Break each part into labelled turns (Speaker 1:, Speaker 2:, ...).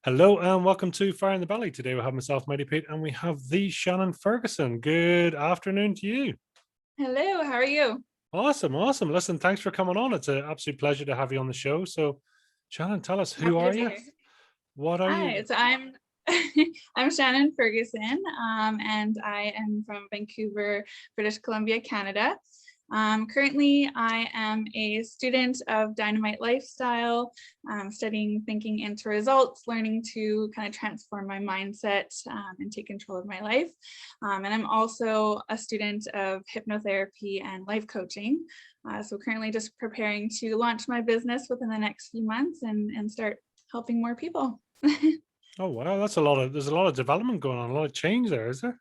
Speaker 1: Hello and welcome to Fire in the Belly. Today we have myself, Mighty Pete, and we have the Shannon Ferguson. Good afternoon to you.
Speaker 2: Hello, how are you?
Speaker 1: Awesome, awesome. Listen, thanks for coming on. It's an absolute pleasure to have you on the show. So, Shannon, tell us, who
Speaker 2: Happy to
Speaker 1: are
Speaker 2: be
Speaker 1: you?
Speaker 2: here.
Speaker 1: What are
Speaker 2: Hi,
Speaker 1: you?
Speaker 2: so I'm I'm Shannon Ferguson, and I am from Vancouver, British Columbia, Canada. Currently, I am a student of Dynamite Lifestyle, studying thinking into results, learning to kind of transform my mindset and take control of my life. And I'm also a student of hypnotherapy and life coaching. So currently just preparing to launch my business within the next few months and start helping more people.
Speaker 1: Oh wow, that's a lot of there's a lot of development going on, a lot of change there, is there?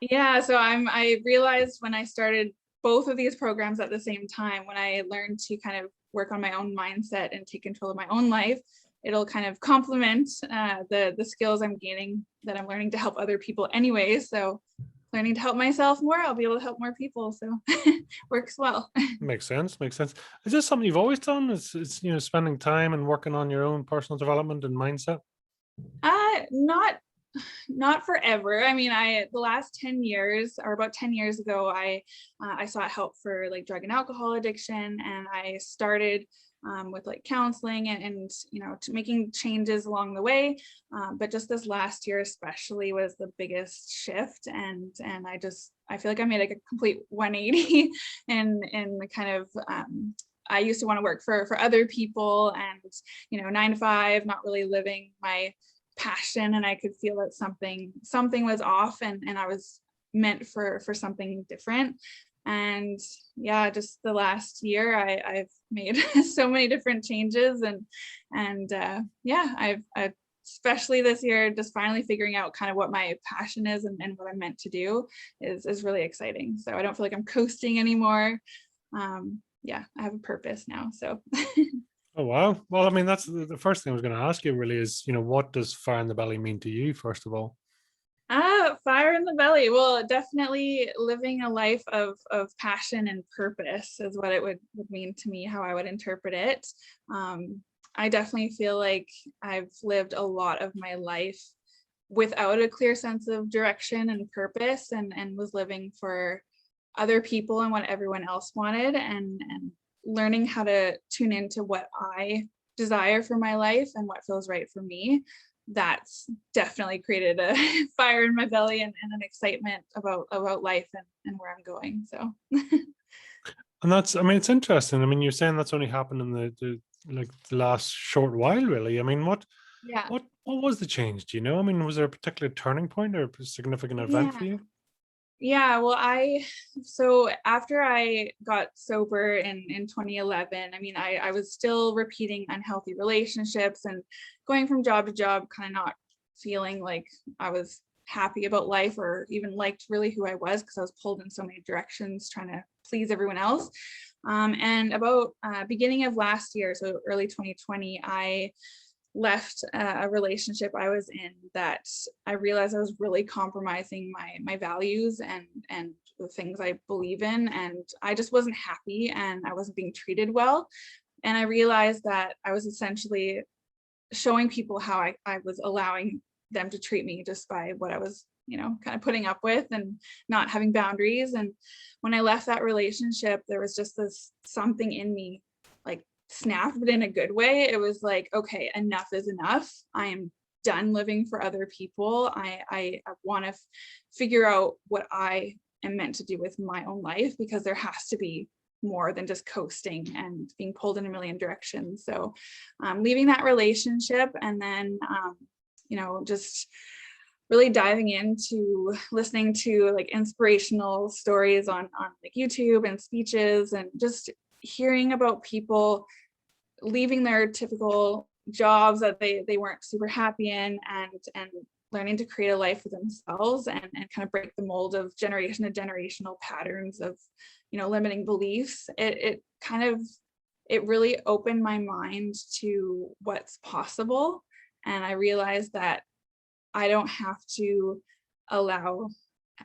Speaker 2: Yeah, so I realized when I started both of these programs at the same time, when I learned to kind of work on my own mindset and take control of my own life, it'll kind of complement the skills I'm gaining that I'm learning to help other people anyway. So learning to help myself more, I'll be able to help more people. So works well.
Speaker 1: Makes sense, makes sense. Is this something you've always done? It's spending time and working on your own personal development and mindset?
Speaker 2: Not forever. I mean, the last 10 years or about 10 years ago, I sought help for like drug and alcohol addiction, and I started with like counseling and making changes along the way. But just this last year especially was the biggest shift, and I feel like I made like a complete 180 in the kind of I used to want to work for other people and 9 to 5, not really living my passion, and I could feel that something was off, and I was meant for something different. And yeah, just the last year I've made so many different changes, and yeah, I've especially this year just finally figuring out kind of what my passion is and what I'm meant to do is really exciting. So I don't feel like I'm coasting anymore. Yeah, I have a purpose now. So
Speaker 1: Oh wow. Well, I mean, that's the first thing I was going to ask you really is, what does fire in the belly mean to you, first of all?
Speaker 2: Fire in the belly. Well, definitely living a life of passion and purpose is what it would mean to me, how I would interpret it. I definitely feel like I've lived a lot of my life without a clear sense of direction and purpose, and was living for other people and what everyone else wanted, and learning how to tune into what I desire for my life and what feels right for me. That's definitely created a fire in my belly and an excitement about life and where I'm going. So
Speaker 1: And that's, I mean, it's interesting. I mean, you're saying that's only happened in the last short while, really. I mean,
Speaker 2: yeah.
Speaker 1: what was the change? Do you know? I mean, was there a particular turning point or a significant event
Speaker 2: Yeah.
Speaker 1: for you?
Speaker 2: Yeah, well, so after I got sober in 2011, I mean, I was still repeating unhealthy relationships and going from job to job, kind of not feeling like I was happy about life or even liked really who I was, because I was pulled in so many directions trying to please everyone else. And about beginning of last year, so early 2020, I left a relationship I was in that I realized I was really compromising my values and the things I believe in, and I just wasn't happy and I wasn't being treated well. And I realized that I was essentially showing people how I was allowing them to treat me just by what I was, kind of putting up with and not having boundaries. And when I left that relationship, there was just this something in me like snapped, but in a good way. It was like, okay, enough is enough. I am done living for other people. I want to figure out what I am meant to do with my own life, because there has to be more than just coasting and being pulled in a million directions. So leaving that relationship, and then just really diving into listening to like inspirational stories on like YouTube and speeches, and just hearing about people leaving their typical jobs that they weren't super happy in, and learning to create a life for themselves, and kind of break the mold of generation to generational patterns of limiting beliefs. It really opened my mind to what's possible, and I realized that I don't have to allow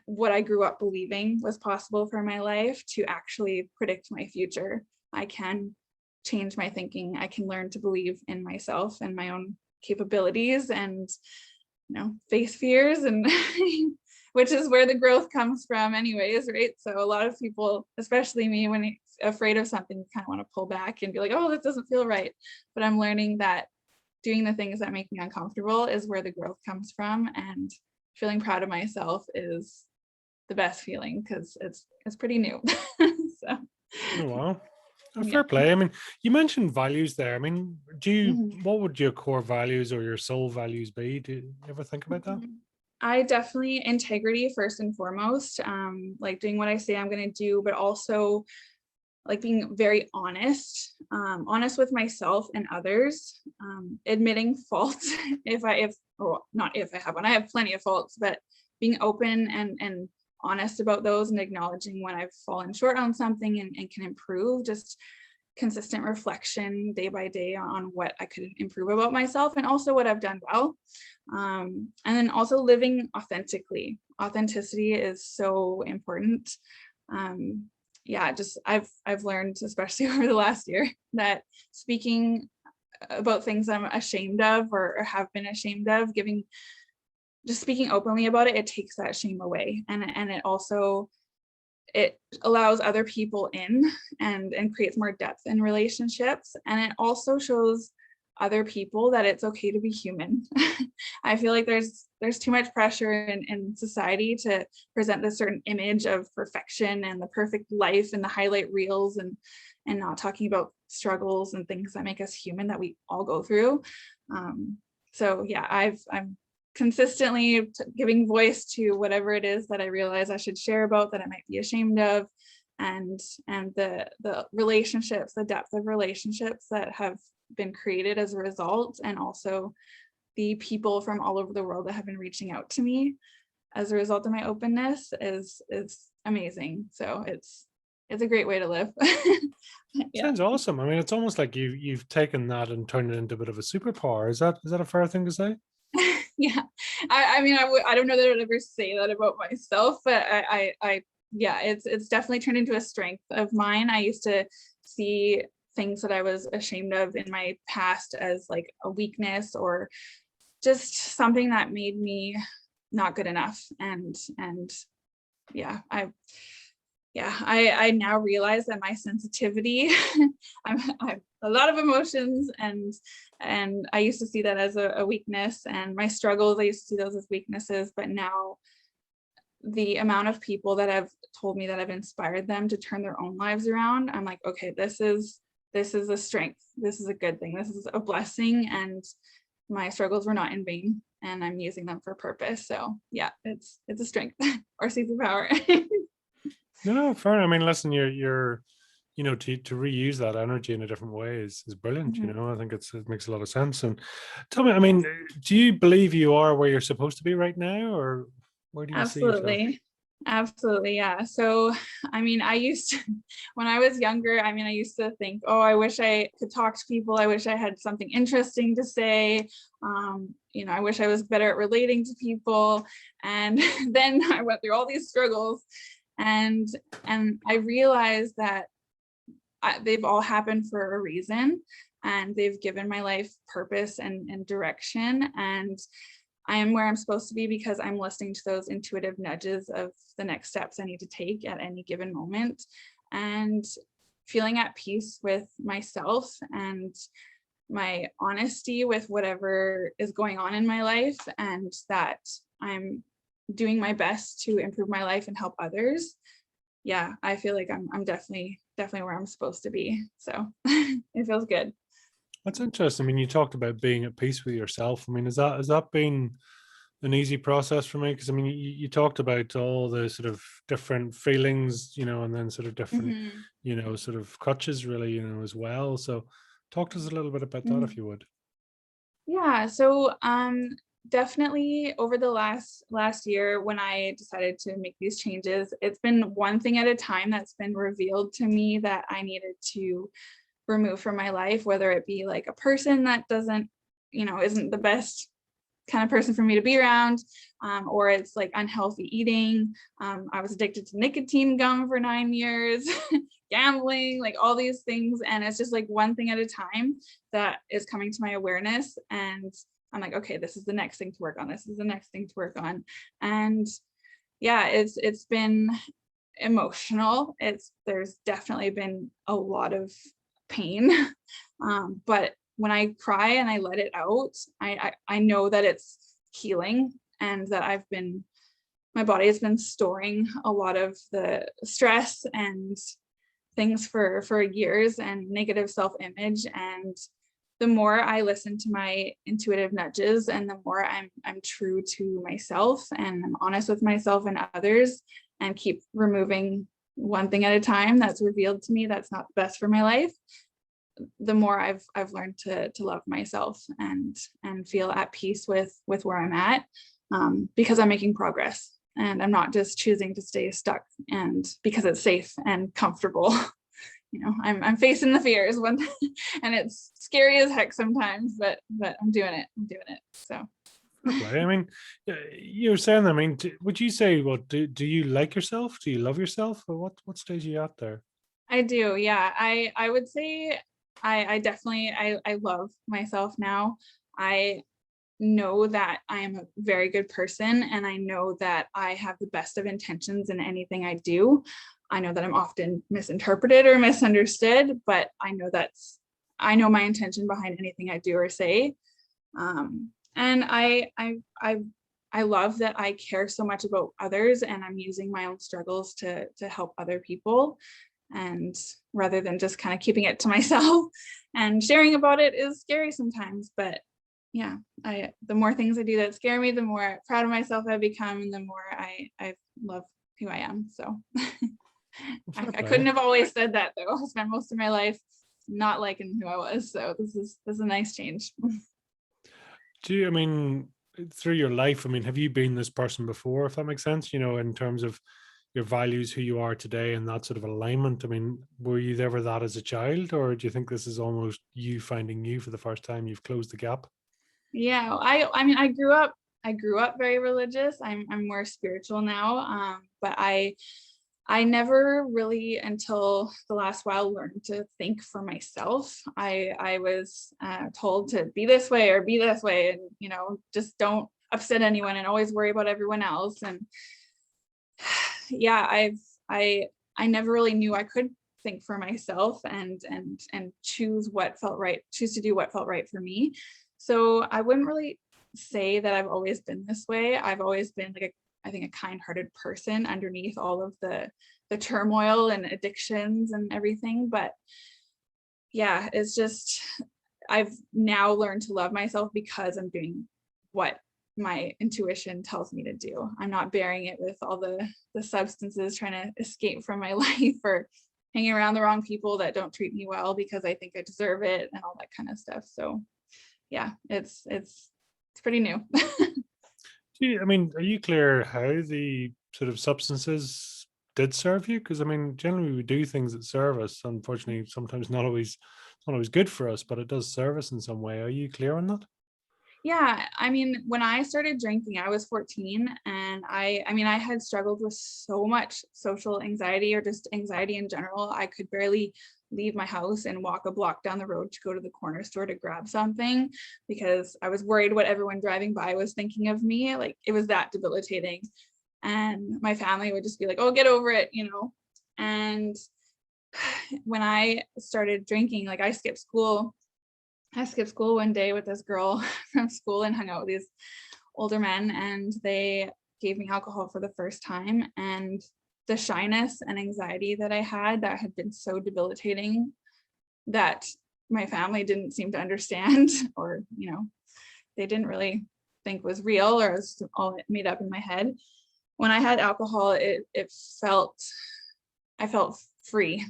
Speaker 2: what I grew up believing was possible for my life to actually predict my future. I can change my thinking. I can learn to believe in myself and my own capabilities and, face fears, and which is where the growth comes from anyways, right? So a lot of people, especially me, when it's afraid of something, kind of want to pull back and be like, oh, that doesn't feel right. But I'm learning that doing the things that make me uncomfortable is where the growth comes from, and feeling proud of myself is the best feeling, because it's pretty new. So
Speaker 1: Oh, wow. Oh,
Speaker 2: yeah.
Speaker 1: fair play. I mean, you mentioned values there. I mean,
Speaker 2: Mhm.
Speaker 1: what would your core values or your soul values be? Do you ever think about that?
Speaker 2: I definitely, integrity first and foremost, like doing what I say I'm going to do, but also like being very honest, honest with myself and others, admitting faults or not if I have one, I have plenty of faults, but being open and honest about those, and acknowledging when I've fallen short on something and can improve. Just consistent reflection day by day on what I could improve about myself, and also what I've done well. And then also living authentically. Authenticity is so important. Yeah, just I've learned, especially over the last year, that speaking about things I'm ashamed of, or have been ashamed of, just speaking openly about it, it takes that shame away. And it also, it allows other people in, and creates more depth in relationships. And it also shows other people that it's okay to be human. I feel like there's too much pressure in society to present this certain image of perfection and the perfect life and the highlight reels, and not talking about struggles and things that make us human, that we all go through. So yeah, I'm consistently giving voice to whatever it is that I realize I should share about, that I might be ashamed of, and the relationships, the depth of relationships that have been created as a result, and also the people from all over the world that have been reaching out to me as a result of my openness is amazing. So it's a great way to live. Yeah.
Speaker 1: Sounds awesome. I mean, it's almost like you've taken that and turned it into a bit of a superpower. Is that a fair thing to say?
Speaker 2: Yeah, I mean, I don't know that I would ever say that about myself, but I yeah, it's definitely turned into a strength of mine. I used to see things that I was ashamed of in my past as like a weakness, or just something that made me not good enough. And yeah, I now realize that my sensitivity, I'm a lot of emotions, and I used to see that as a weakness, and my struggles, I used to see those as weaknesses. But now the amount of people that have told me that I've inspired them to turn their own lives around, I'm like, okay, this is a strength. This is a good thing. This is a blessing, and my struggles were not in vain, and I'm using them for purpose. So yeah, it's a strength or superpower.
Speaker 1: No, fair. I mean, listen, you're to reuse that energy in a different way is brilliant.
Speaker 2: Mhm.
Speaker 1: I think it makes a lot of sense. And tell me, I mean, do you believe you are where you're supposed to be right now, or where do you see yourself?
Speaker 2: Absolutely. Absolutely. Yeah. So, I mean, I used to, when I was younger, I mean, I used to think, oh, I wish I could talk to people. I wish I had something interesting to say. I wish I was better at relating to people. And then I went through all these struggles, and I realized that they've all happened for a reason, and they've given my life purpose and direction. And I am where I'm supposed to be because I'm listening to those intuitive nudges of the next steps I need to take at any given moment, and feeling at peace with myself and my honesty with whatever is going on in my life, and that I'm doing my best to improve my life and help others. Yeah, I feel like I'm definitely where I'm supposed to be. So it feels good.
Speaker 1: That's interesting. I mean, you talked about being at peace with yourself. I mean, has that been an easy process for me? Because I mean, you talked about all the sort of different feelings, and then sort of different,
Speaker 2: Mhm.
Speaker 1: sort of crutches, really, as well. So, talk to us a little bit about that, if
Speaker 2: Mhm.
Speaker 1: you would.
Speaker 2: Yeah, so definitely over the last year, when I decided to make these changes, it's been one thing at a time that's been revealed to me that I needed to remove from my life, whether it be like a person that doesn't, isn't the best kind of person for me to be around, or it's like unhealthy eating. I was addicted to nicotine gum for 9 years, gambling, like all these things. And it's just like one thing at a time that is coming to my awareness. And I'm like, okay, this is the next thing to work on. This is the next thing to work on. And yeah, it's been emotional. There's definitely been a lot of pain. But when I cry and I let it out, I know that it's healing, and that my body has been storing a lot of the stress and things for years, and negative self-image. And the more I listen to my intuitive nudges, and the more I'm true to myself, and I'm honest with myself and others, and keep removing one thing at a time that's revealed to me that's not the best for my life, the more I've learned to love myself and feel at peace with where I'm at, because I'm making progress, and I'm not just choosing to stay stuck and because it's safe and comfortable. I'm facing the fears and it's scary as heck sometimes, but I'm doing it. So.
Speaker 1: Okay. I mean, you were saying, I mean, would you say, well, do you like yourself? Do you love yourself? Or what stage are you at there?
Speaker 2: I do. Yeah. I would say I definitely, I love myself now. I know that I am a very good person, and I know that I have the best of intentions in anything I do. I know that I'm often misinterpreted or misunderstood, but I know my intention behind anything I do or say. And I love that I care so much about others, and I'm using my own struggles to help other people, and rather than just kind of keeping it to myself. And sharing about it is scary sometimes, but yeah, the more things I do that scare me, the more proud of myself I become, and the more I love who I am. So I couldn't have always said that, though. I spent most of my life not liking who I was, so this is a nice change.
Speaker 1: I mean, through your life, I mean, have you been this person before, if that makes sense, in terms of your values, who you are today, and that sort of alignment? I mean, were you ever that as a child, or do you think this is almost you finding you for the first time? You've closed the gap.
Speaker 2: Yeah, I mean, I grew up very religious. I'm more spiritual now, but I never really, until the last while, learned to think for myself. I was told to be this way or be this way, and just don't upset anyone and always worry about everyone else. And yeah, I never really knew I could think for myself and choose to do what felt right for me. So I wouldn't really say that I've always been this way. I've always been like I think a kind-hearted person underneath all of the turmoil and addictions and everything. But yeah, it's just, I've now learned to love myself because I'm doing what my intuition tells me to do. I'm not bearing it with all the substances, trying to escape from my life, or hanging around the wrong people that don't treat me well because I think I deserve it, and all that kind of stuff. So yeah, it's pretty new.
Speaker 1: I mean, are you clear how the sort of substances did serve you? Because I mean, generally we do things that serve us. Unfortunately, sometimes not always good for us, but it does serve us in some way. Are you clear on that?
Speaker 2: Yeah, I mean, when I started drinking, I was 14, and I mean, I had struggled with so much social anxiety, or just anxiety in general. I could barely leave my house and walk a block down the road to go to the corner store to grab something, because I was worried what everyone driving by was thinking of me. Like, it was that debilitating. And my family would just be like, "Oh, get over it," And when I started drinking, like, I skipped school one day with this girl from school and hung out with these older men, and they gave me alcohol for the first time. And the shyness and anxiety that I had, that had been so debilitating, that my family didn't seem to understand, or they didn't really think was real, or it was all made up in my head. When I had alcohol, I felt free,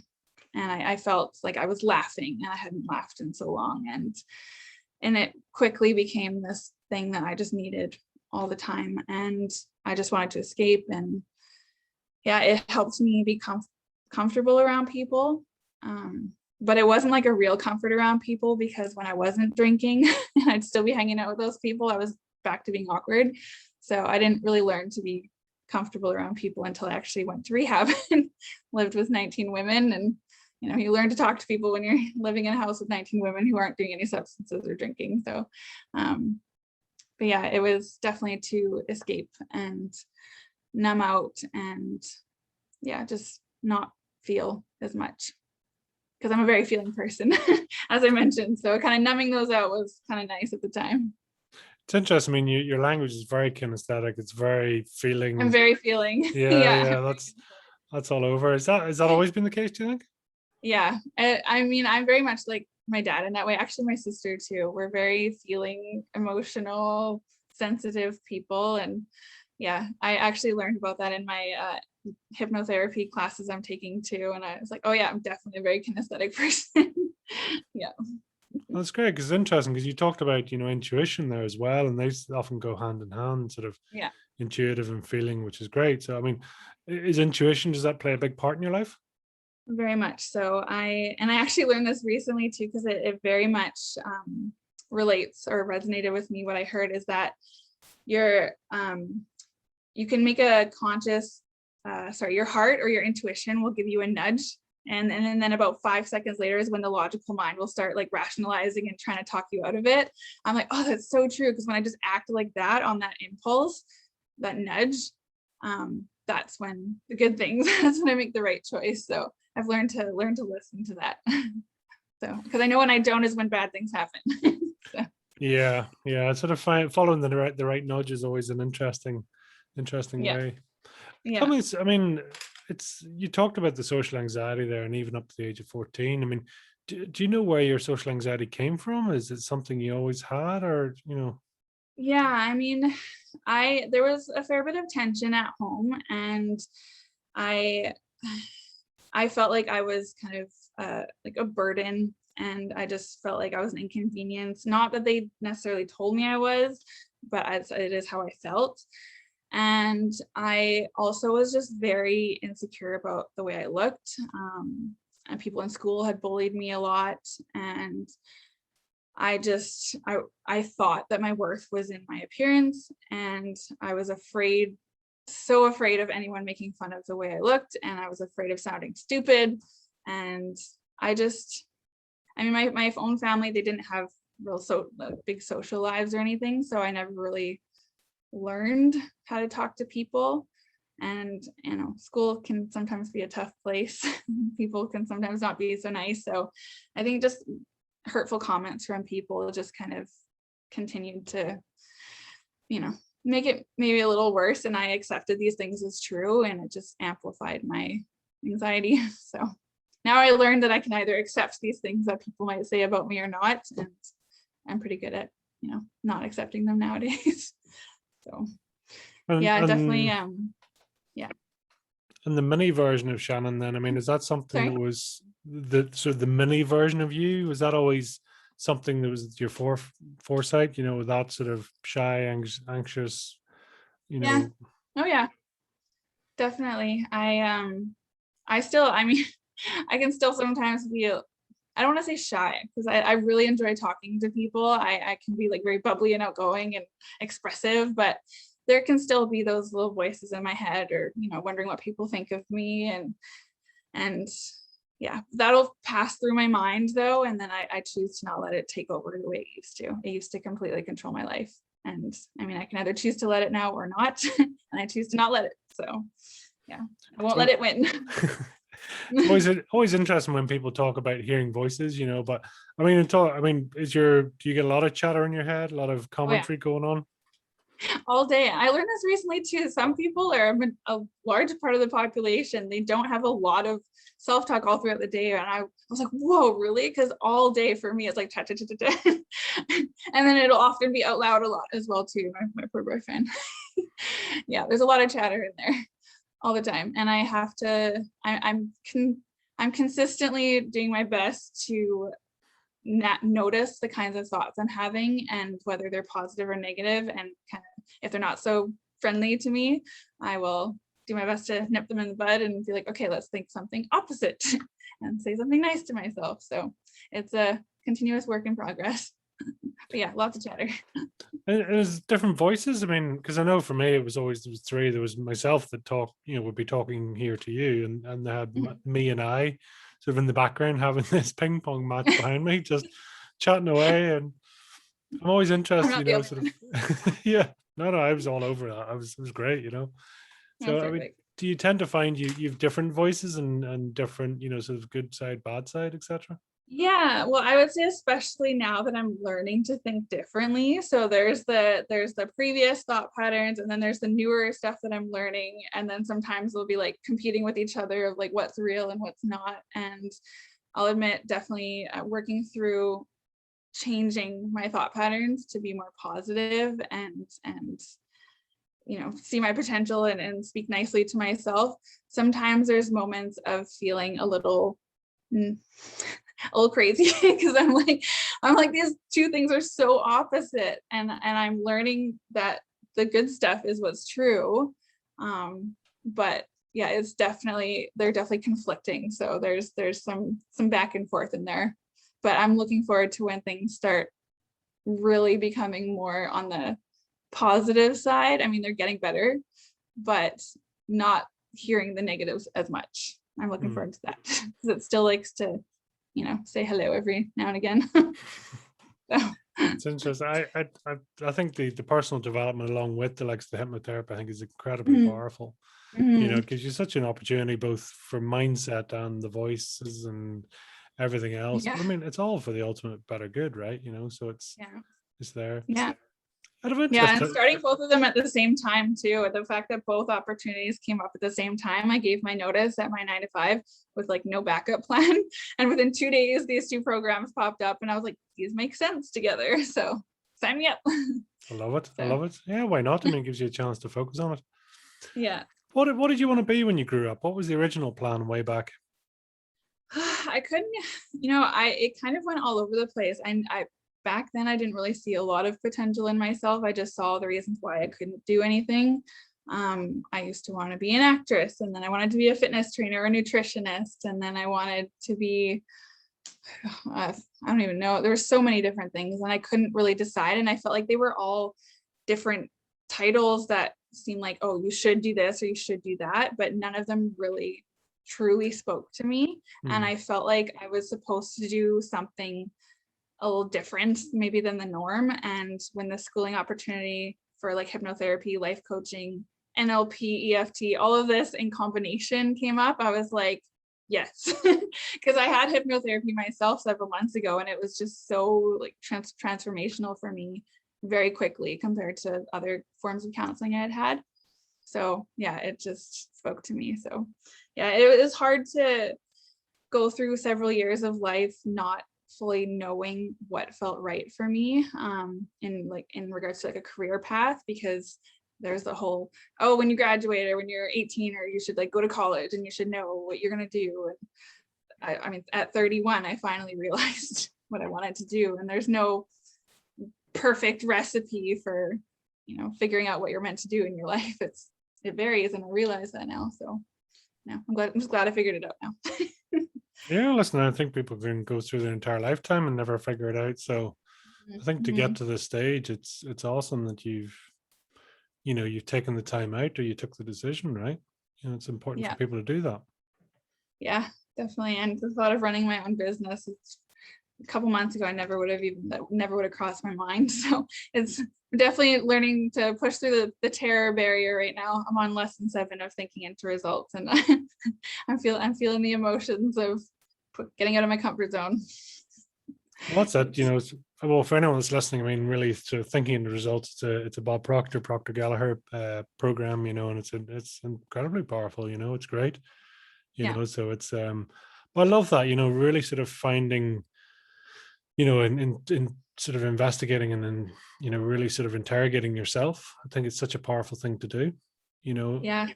Speaker 2: and I felt like I was laughing, and I hadn't laughed in so long, and it quickly became this thing that I just needed all the time, and I just wanted to escape. And yeah, it helped me be comfortable around people, but it wasn't like a real comfort around people, because when I wasn't drinking and I'd still be hanging out with those people, I was back to being awkward. So I didn't really learn to be comfortable around people until I actually went to rehab and lived with 19 women. And, you learn to talk to people when you're living in a house with 19 women who aren't doing any substances or drinking. So, but yeah, it was definitely to escape and numb out and yeah, just not feel as much, because I'm a very feeling person, as I mentioned. So kind of numbing those out was kind of nice at the time.
Speaker 1: It's interesting. I mean, your language is very kinesthetic. It's very feeling.
Speaker 2: I'm very feeling.
Speaker 1: Yeah. That's all over. Is that always been the case, do you think?
Speaker 2: Yeah. I mean, I'm very much like my dad in that way. Actually, my sister too. We're very feeling, emotional, sensitive people. And yeah, I actually learned about that in my hypnotherapy classes I'm taking too. And I was like, oh yeah, I'm definitely a very kinesthetic person. Yeah.
Speaker 1: That's great, because it's interesting, because you talked about intuition there as well, and they often go hand in hand, sort of
Speaker 2: Yeah.
Speaker 1: intuitive and feeling, which is great. So I mean, is intuition, does that play a big part in your life?
Speaker 2: Very much so. I actually learned this recently too, because it very much relates or resonated with me. What I heard is that your you can make a conscious your heart or your intuition will give you a nudge, and then about 5 seconds later is when the logical mind will start like rationalizing and trying to talk you out of it. I'm like, oh, that's so true, because when I just act like that on that impulse, that nudge, that's when the good things, that's when I make the right choice. So I've learned to listen to that. So because I know when I don't is when bad things happen. So.
Speaker 1: Yeah, I sort of find following the right nudge is always an interesting
Speaker 2: Yeah.
Speaker 1: way.
Speaker 2: Yeah.
Speaker 1: Tell me, I mean, you talked about the social anxiety there, and even up to the age of 14. I mean, do you know where your social anxiety came from? Is it something you always had, or
Speaker 2: Yeah, I mean, there was a fair bit of tension at home, and I felt like I was kind of like a burden, and I just felt like I was an inconvenience. Not that they necessarily told me I was, but it is how I felt. And I also was just very insecure about the way I looked. And people in school had bullied me a lot, and I thought that my worth was in my appearance, and I was so afraid of anyone making fun of the way I looked, and I was afraid of sounding stupid. And I mean, my own family, they didn't have big social lives or anything, so I never really learned how to talk to people. And school can sometimes be a tough place. People can sometimes not be so nice. So I think just hurtful comments from people just kind of continued to make it maybe a little worse, and I accepted these things as true, and it just amplified my anxiety. So now I learned that I can either accept these things that people might say about me or not, and I'm pretty good at not accepting them nowadays. So yeah, definitely yeah.
Speaker 1: And the mini version of Shannon, then, I mean, is that something
Speaker 2: Sorry?
Speaker 1: that was the mini version of you? Was that always something that was your foresight, that sort of shy, anxious,
Speaker 2: Yeah. Oh yeah, definitely. I mean, I can still sometimes feel, I don't want to say shy, because I really enjoy talking to people. I can be like very bubbly and outgoing and expressive, but there can still be those little voices in my head, or wondering what people think of me, and yeah, that'll pass through my mind though, and then I choose to not let it take over the way it used to. It used to completely control my life, and I mean, I can either choose to let it now or not, and I choose to not let it. So yeah, I won't let it win.
Speaker 1: It's always interesting when people talk about hearing voices, but I mean, do you get a lot of chatter in your head, a lot of commentary going on?
Speaker 2: All day. I learned this recently too. Some people are a large part of the population, they don't have a lot of self-talk all throughout the day. And I was like, whoa, really? Because all day for me, it's like cha cha cha cha cha. And then it'll often be out loud a lot as well too. My poor boyfriend. Yeah, there's a lot of chatter in there all the time. And I have to, I'm consistently doing my best to not notice the kinds of thoughts I'm having, and whether they're positive or negative, and kind of if they're not so friendly to me, I will do my best to nip them in the bud and be like, okay, let's think something opposite and say something nice to myself. So it's a continuous work in progress. But yeah, lots of chatter.
Speaker 1: And there's different voices. I mean, because I know for me, it was always, there was three. There was myself that talk, would be talking here to you, and they had me and I sort of in the background having this ping pong match behind me, just chatting away. And I'm always
Speaker 2: I'm
Speaker 1: interested,
Speaker 2: not the only
Speaker 1: sort
Speaker 2: one.
Speaker 1: of, yeah. No, I was all over that. It was great,
Speaker 2: That's
Speaker 1: So I mean,
Speaker 2: perfect.
Speaker 1: do you tend to find you've different voices and different, sort of good side, bad side, etc.?
Speaker 2: Yeah, well, I would say especially now that I'm learning to think differently. So there's the previous thought patterns, and then there's the newer stuff that I'm learning. And then sometimes we'll be like competing with each other of like what's real and what's not. And I'll admit, definitely working through changing my thought patterns to be more positive and see my potential and speak nicely to myself. Sometimes there's moments of feeling a little crazy because I'm like these two things are so opposite, and I'm learning that the good stuff is what's true. But yeah, they're definitely conflicting, so there's some back and forth in there, but I'm looking forward to when things start really becoming more on the positive side. I mean, they're getting better, but not hearing the negatives as much. I'm looking forward to that because it still likes to, say hello every now and again. So,
Speaker 1: It's interesting. I think the personal development along with the likes of the hypnotherapy, I think, is incredibly powerful. It gives you such an opportunity both for mindset and the voices and everything else.
Speaker 2: yeah,
Speaker 1: But I mean, it's all for the ultimate better good, right? So
Speaker 2: yeah,
Speaker 1: it's there.
Speaker 2: yeah.
Speaker 1: Out of
Speaker 2: Yeah,
Speaker 1: interest,
Speaker 2: and starting both of them at the same time too. The fact that both opportunities came up at the same time, I gave my notice at my 9 to 5 with like no backup plan. And within 2 days, these two programs popped up, and I was like, these make sense together. So sign me up.
Speaker 1: I love it. I
Speaker 2: So
Speaker 1: love it. Yeah, why not? I mean, it gives you a chance to focus on it.
Speaker 2: yeah.
Speaker 1: What did you want to be when you grew up? What was the original plan way back?
Speaker 2: I couldn't, it kind of went all over the place. I back then I didn't really see a lot of potential in myself. I just saw the reasons why I couldn't do anything. I used to want to be an actress, and then I wanted to be a fitness trainer or a nutritionist, and then I wanted to be I don't even know. There were so many different things, and I couldn't really decide. And I felt like they were all different titles that seemed like, oh, you should do this or you should do that, but none of them really truly spoke to me. And I felt like I was supposed to do something a little different maybe than the norm. And when the schooling opportunity for like hypnotherapy, life coaching, NLP, EFT, all of this in combination came up, I was like, yes, because I had hypnotherapy myself several months ago, and it was just so like transformational for me very quickly compared to other forms of counseling I had had. So yeah, it just spoke to me. So yeah, it was hard to go through several years of life not fully knowing what felt right for me, in regards to like a career path, because there's the whole, oh, when you graduate or when you're 18, or you should like go to college and you should know what you're going to do. And I mean, at 31, I finally realized what I wanted to do. And there's no perfect recipe for, figuring out what you're meant to do in your life. It varies, and I realize that now. So yeah, I'm just glad I figured it out now.
Speaker 1: Yeah, listen, I think people can go through their entire lifetime and never figure it out. So I think to get to this stage, it's awesome that you've taken the time out, or you took the decision, right? It's important for
Speaker 2: Yeah,
Speaker 1: people to do that.
Speaker 2: yeah, definitely. And the thought of running my own business, a couple months ago, that never would have crossed my mind. So it's definitely learning to push through the terror barrier right now. I'm on lesson 7 of thinking into results, and I'm feeling the emotions of getting out of my comfort zone.
Speaker 1: Well, that's it. Well, for anyone that's listening, I mean, really, sort of thinking in the results, it's a Bob Proctor Gallagher program, and it's incredibly powerful. It's great.
Speaker 2: Yeah,
Speaker 1: So it's well, I love that. Really sort of finding, in sort of investigating and then really sort of interrogating yourself. I think it's such a powerful thing to do.
Speaker 2: yeah.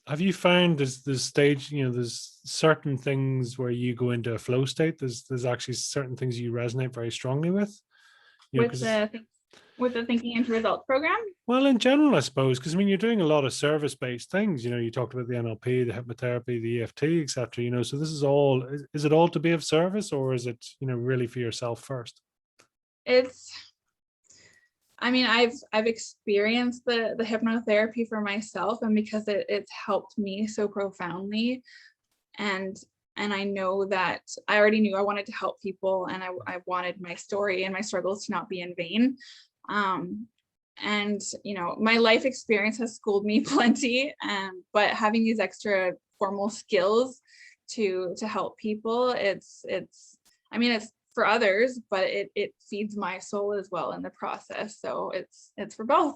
Speaker 1: Have you found there's stage, there's certain things where you go into a flow state? There's actually certain things you resonate very strongly with,
Speaker 2: With
Speaker 1: because
Speaker 2: the thinking into results program.
Speaker 1: well, in general, I suppose, because I mean, you're doing a lot of service-based things. You talked about the NLP, the hypnotherapy, the EFT, etc. So this is is it all to be of service, or is it, really for yourself first?
Speaker 2: It's I mean, I've experienced the hypnotherapy for myself, and because it's helped me so profoundly, and I know that I already knew I wanted to help people, and I wanted my story and my struggles to not be in vain. And you know, my life experience has schooled me plenty, but having these extra formal skills to help people, it's I mean, it's for others, but it feeds my soul as well in the process. So it's for both.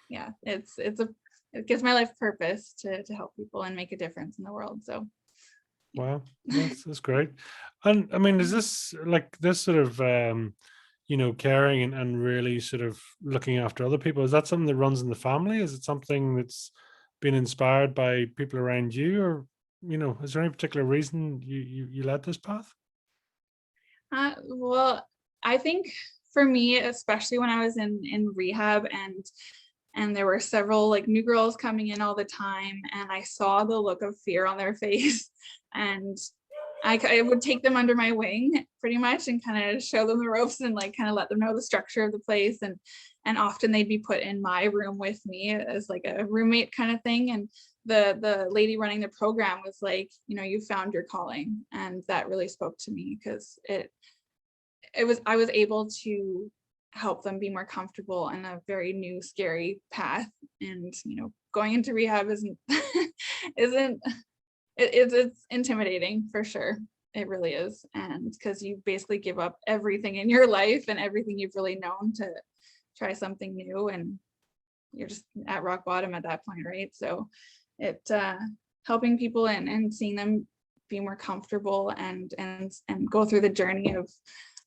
Speaker 2: Yeah, it gives my life purpose to help people and make a difference in the world. So
Speaker 1: Wow, that's great. And I mean, is this like this sort of caring and really sort of looking after other people? Is that something that runs in the family? Is it something that's been inspired by people around you, or is there any particular reason you led this path?
Speaker 2: well, I think for me, especially when I was in rehab, and there were several like new girls coming in all the time, and I saw the look of fear on their face, and I would take them under my wing pretty much and kind of show them the ropes and like kind of let them know the structure of the place, and often they'd be put in my room with me as like a roommate kind of thing. And the lady running the program was like, you found your calling, and that really spoke to me, because I was able to help them be more comfortable in a very new, scary path. And going into rehab isn't isn't it's intimidating for sure. It really is. And because you basically give up everything in your life and everything you've really known to try something new, and you're just at rock bottom at that point, right? So it helping people and seeing them be more comfortable and go through the journey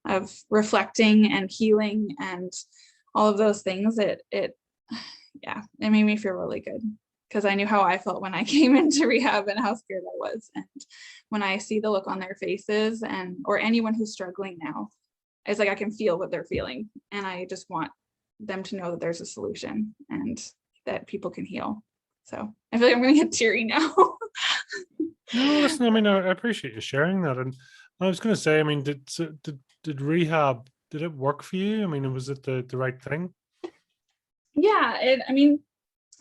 Speaker 2: of reflecting and healing and all of those things, it yeah, it made me feel really good, because I knew how I felt when I came into rehab and how scared I was. And when I see the look on their faces, or anyone who's struggling now, it's like I can feel what they're feeling, and I just want them to know that there's a solution and that people can heal. So I feel like I'm gonna get teary now.
Speaker 1: No, listen, I mean, I appreciate you sharing that. And I was going to say, I mean, did rehab, did it work for you? I mean, was it the right thing?
Speaker 2: Yeah, I mean,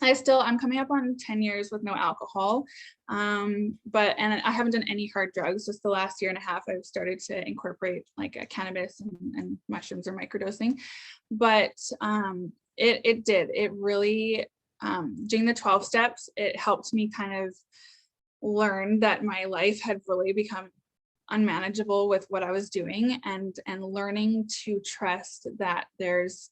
Speaker 2: I'm coming up on 10 years with no alcohol. And I haven't done any hard drugs. Just the last year and a half, I've started to incorporate like a cannabis and mushrooms or microdosing. But it really, doing the 12 steps, it helped me kind of learn that my life had really become unmanageable with what I was doing, and learning to trust that there's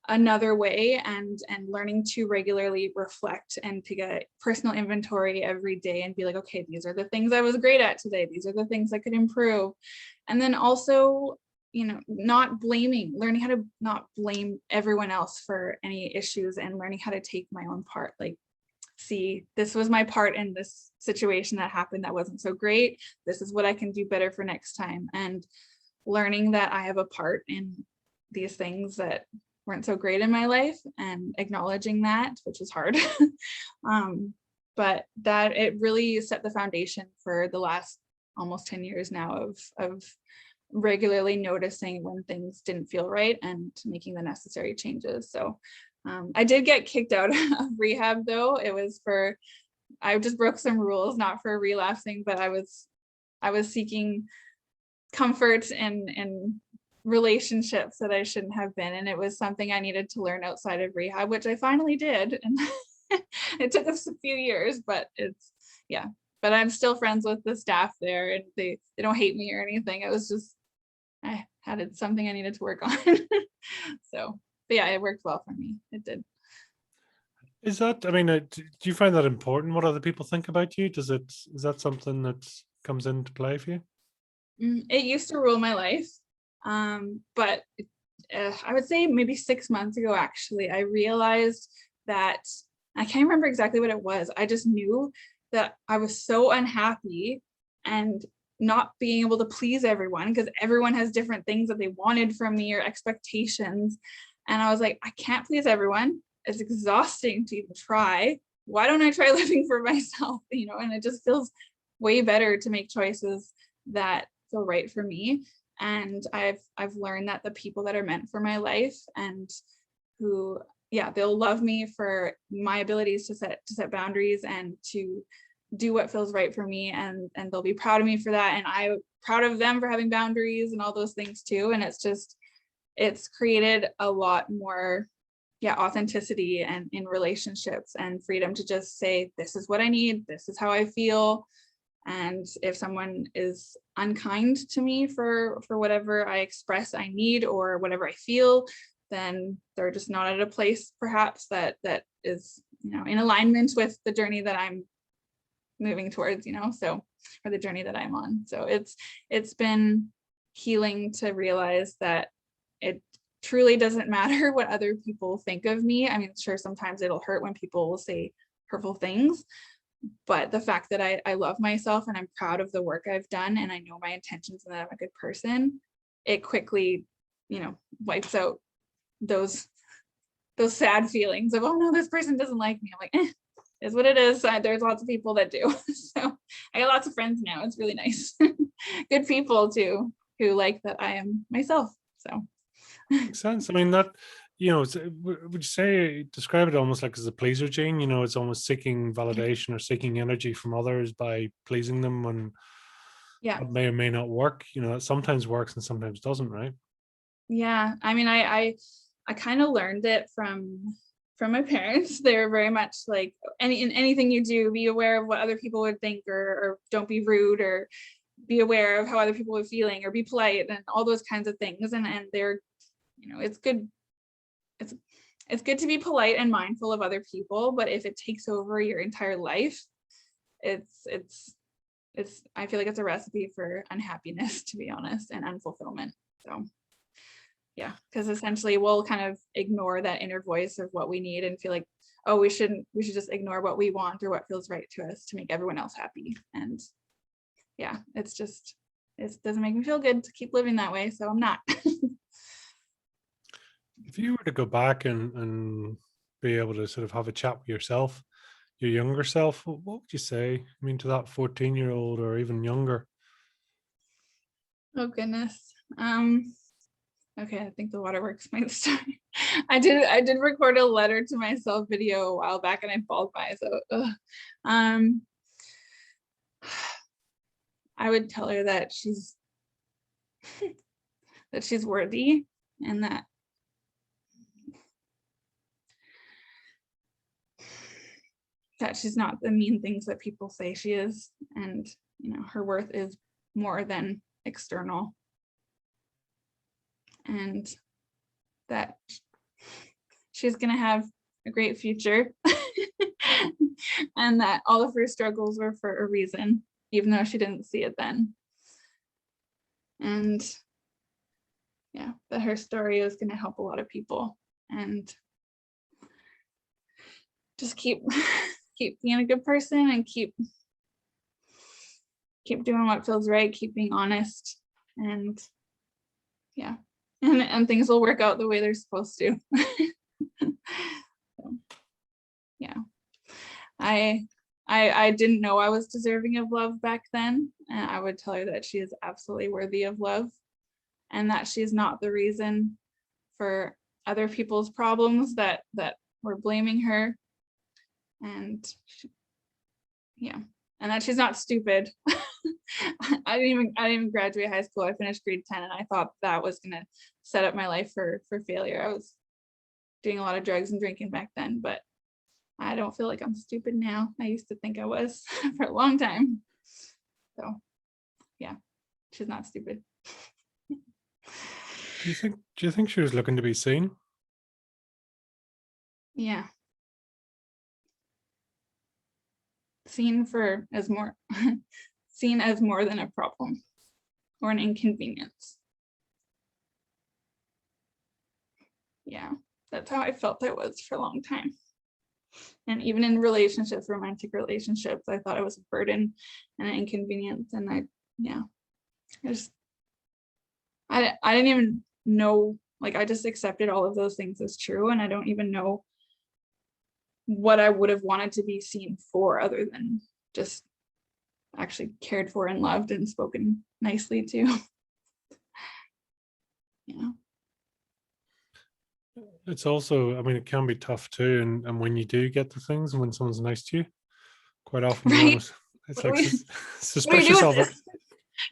Speaker 2: another way, and learning to regularly reflect and take a personal inventory every day and be like, okay, these are the things I was great at today, these are the things I could improve. And then also, learning how to not blame everyone else for any issues, and learning how to take my own part. Like, see, this was my part in this situation that happened that wasn't so great, this is what I can do better for next time. And learning that I have a part in these things that weren't so great in my life, and acknowledging that, which was hard. But that it really set the foundation for the last almost 10 years now of regularly noticing when things didn't feel right and making the necessary changes. So I did get kicked out of rehab, though. I just broke some rules, not for relapsing, but I was seeking comfort in relationships that I shouldn't have been. And it was something I needed to learn outside of rehab, which I finally did. And it took us a few years, but but I'm still friends with the staff there, and they don't hate me or anything. It was just, I had something I needed to work on. So, but yeah, it worked well for me. It did.
Speaker 1: Is that, I mean, do you find that important, what other people think about you? Is that something that comes into play for you?
Speaker 2: It used to rule my life. But I would say maybe 6 months ago, actually, I realized that I can't remember exactly what it was. I just knew that I was so unhappy and not being able to please everyone, because everyone has different things that they wanted from me or expectations. And I was like, I can't please everyone. It's exhausting to even try. Why don't I try living for myself? And it just feels way better to make choices that feel right for me. And I've learned that the people that are meant for my life and who, yeah, they'll love me for my abilities to set boundaries and to do what feels right for me, and they'll be proud of me for that, and I'm proud of them for having boundaries and all those things too. And it's created a lot more, yeah, authenticity and in relationships, and freedom to just say, this is what I need, this is how I feel. And if someone is unkind to me for whatever I express I need or whatever I feel, then they're just not at a place perhaps that is, you know, in alignment with the journey that I'm moving towards, you know, so, or the journey that I'm on. So it's been healing to realize that it truly doesn't matter what other people think of me. I mean, sure, sometimes it'll hurt when people will say hurtful things, but the fact that I love myself and I'm proud of the work I've done and I know my intentions and that I'm a good person, it quickly, you know, wipes out those sad feelings of, oh no, this person doesn't like me. I'm like, is what it is. There's lots of people that do. So I got lots of friends now. It's really nice. Good people too, who like that I am myself. So
Speaker 1: Makes sense. I mean, that, you know, would you say, describe it almost like as a pleaser gene? You know, it's almost seeking validation or seeking energy from others by pleasing them, and
Speaker 2: yeah.
Speaker 1: that may or may not work. You know, that sometimes works and sometimes doesn't, right?
Speaker 2: Yeah. I mean, I kind of learned it from my parents. They were very much like, in anything you do, be aware of what other people would think, or don't be rude, or be aware of how other people are feeling, or be polite, and all those kinds of things. And they're, you know, it's good to be polite and mindful of other people, but if it takes over your entire life, it's I feel like it's a recipe for unhappiness, to be honest, and unfulfillment. So yeah, because essentially we'll kind of ignore that inner voice of what we need and feel like, oh, we should just ignore what we want or what feels right to us to make everyone else happy. And yeah, it doesn't make me feel good to keep living that way, so I'm not.
Speaker 1: If you were to go back and be able to sort of have a chat with yourself, your younger self, what would you say? I mean, to that 14-year-old or even younger?
Speaker 2: Oh goodness. Okay, I think the waterworks might start. I did record a letter to myself video a while back and I bawled by, so I would tell her that she's worthy, and that she's not the mean things that people say she is, and you know, her worth is more than external, and that she's gonna have a great future. And that all of her struggles were for a reason, even though she didn't see it then. And yeah, that her story is going to help a lot of people, and just keep being a good person, and keep doing what feels right, keep being honest, and yeah, and things will work out the way they're supposed to. So, yeah, I didn't know I was deserving of love back then, and I would tell her that she is absolutely worthy of love, and that she's not the reason for other people's problems that were blaming her, and yeah, and that she's not stupid. I didn't even graduate high school. I finished grade 10, and I thought that was gonna set up my life for failure. I was doing a lot of drugs and drinking back then, but I don't feel like I'm stupid now. I used to think I was for a long time. So yeah, she's not stupid.
Speaker 1: Do you think she was looking to be seen?
Speaker 2: Yeah. Seen as more seen as more than a problem or an inconvenience. Yeah, that's how I felt I was for a long time. And even in relationships, romantic relationships, I thought I was a burden and an inconvenience. And I didn't even know, like, I just accepted all of those things as true. And I don't even know what I would have wanted to be seen for, other than just actually cared for and loved and spoken nicely to. Yeah.
Speaker 1: It's also, I mean, it can be tough too. And when you do get the things, and when someone's nice to you, quite often you
Speaker 2: Right.
Speaker 1: almost, it's
Speaker 2: What do
Speaker 1: like
Speaker 2: we what do we do
Speaker 1: suspicious
Speaker 2: with
Speaker 1: of it.
Speaker 2: this?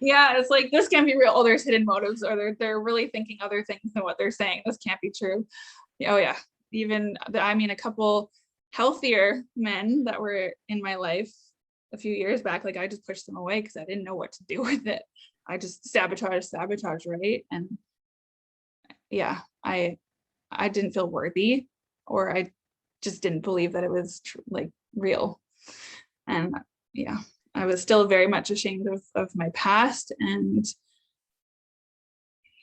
Speaker 2: Yeah, it's like this can't be real. Oh, there's hidden motives, or they're really thinking other things than what they're saying. This can't be true. Oh yeah. Even I mean, a couple healthier men that were in my life a few years back, like I just pushed them away because I didn't know what to do with it. I just sabotage, right? And yeah, I didn't feel worthy, or I just didn't believe that it was like real. And yeah, I was still very much ashamed of my past. And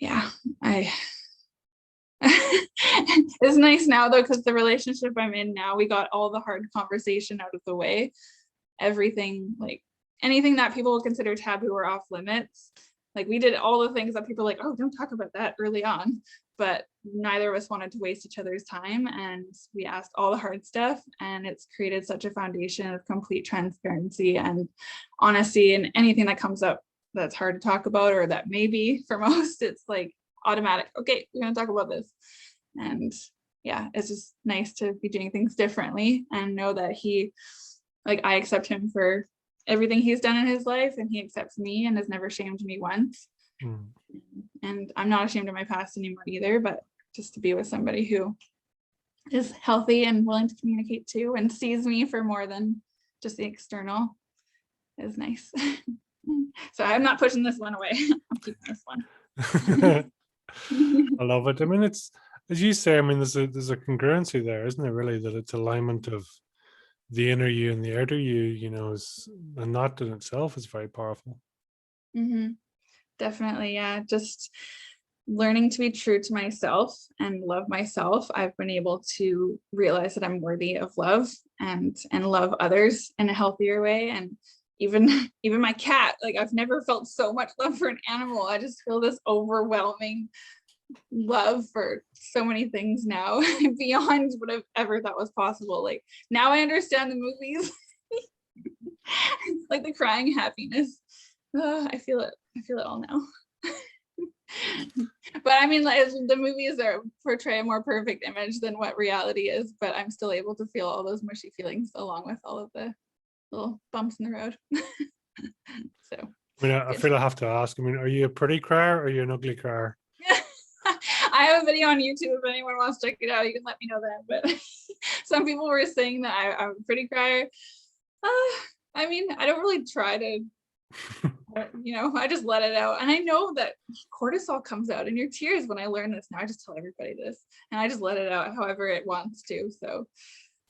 Speaker 2: yeah, I it's nice now though, because the relationship I'm in now, we got all the hard conversation out of the way. Everything, like anything that people would consider taboo or off limits, like we did all the things that people are like, oh, don't talk about that early on, but neither of us wanted to waste each other's time, and we asked all the hard stuff, and it's created such a foundation of complete transparency and honesty. And anything that comes up that's hard to talk about, or that maybe for most, it's like automatic, okay, we're going to talk about this. And yeah, it's just nice to be doing things differently and know that I accept him for everything he's done in his life, and he accepts me and has never shamed me once.
Speaker 1: Mm.
Speaker 2: And I'm not ashamed of my past anymore either, but just to be with somebody who is healthy and willing to communicate too, and sees me for more than just the external, is nice. So I'm not pushing this one away. I'm keeping this one.
Speaker 1: I love it. I mean, it's, as you say, I mean, there's a congruency there, isn't there, really, that it's alignment of the inner you and the outer you, you know, is, and that in itself is very powerful.
Speaker 2: Mm-hmm. Definitely, yeah. Just learning to be true to myself and love myself. I've been able to realize that I'm worthy of love and love others in a healthier way. And even my cat, like I've never felt so much love for an animal. I just feel this overwhelming love for so many things now, beyond what I've ever thought was possible. Like now I understand the movies. Like the crying happiness. I feel it all now. But I mean, like, the movies are portray a more perfect image than what reality is, but I'm still able to feel all those mushy feelings along with all of the little bumps in the road. So
Speaker 1: I mean, I feel I have to ask, I mean, are you a pretty crier or are you an ugly crier?
Speaker 2: I have a video on YouTube. If anyone wants to check it out, you can let me know that. But some people were saying that I'm a pretty crier. I mean, I don't really try to, I just let it out. And I know that cortisol comes out in your tears when I learn this. Now I just tell everybody this, and I just let it out however it wants to. So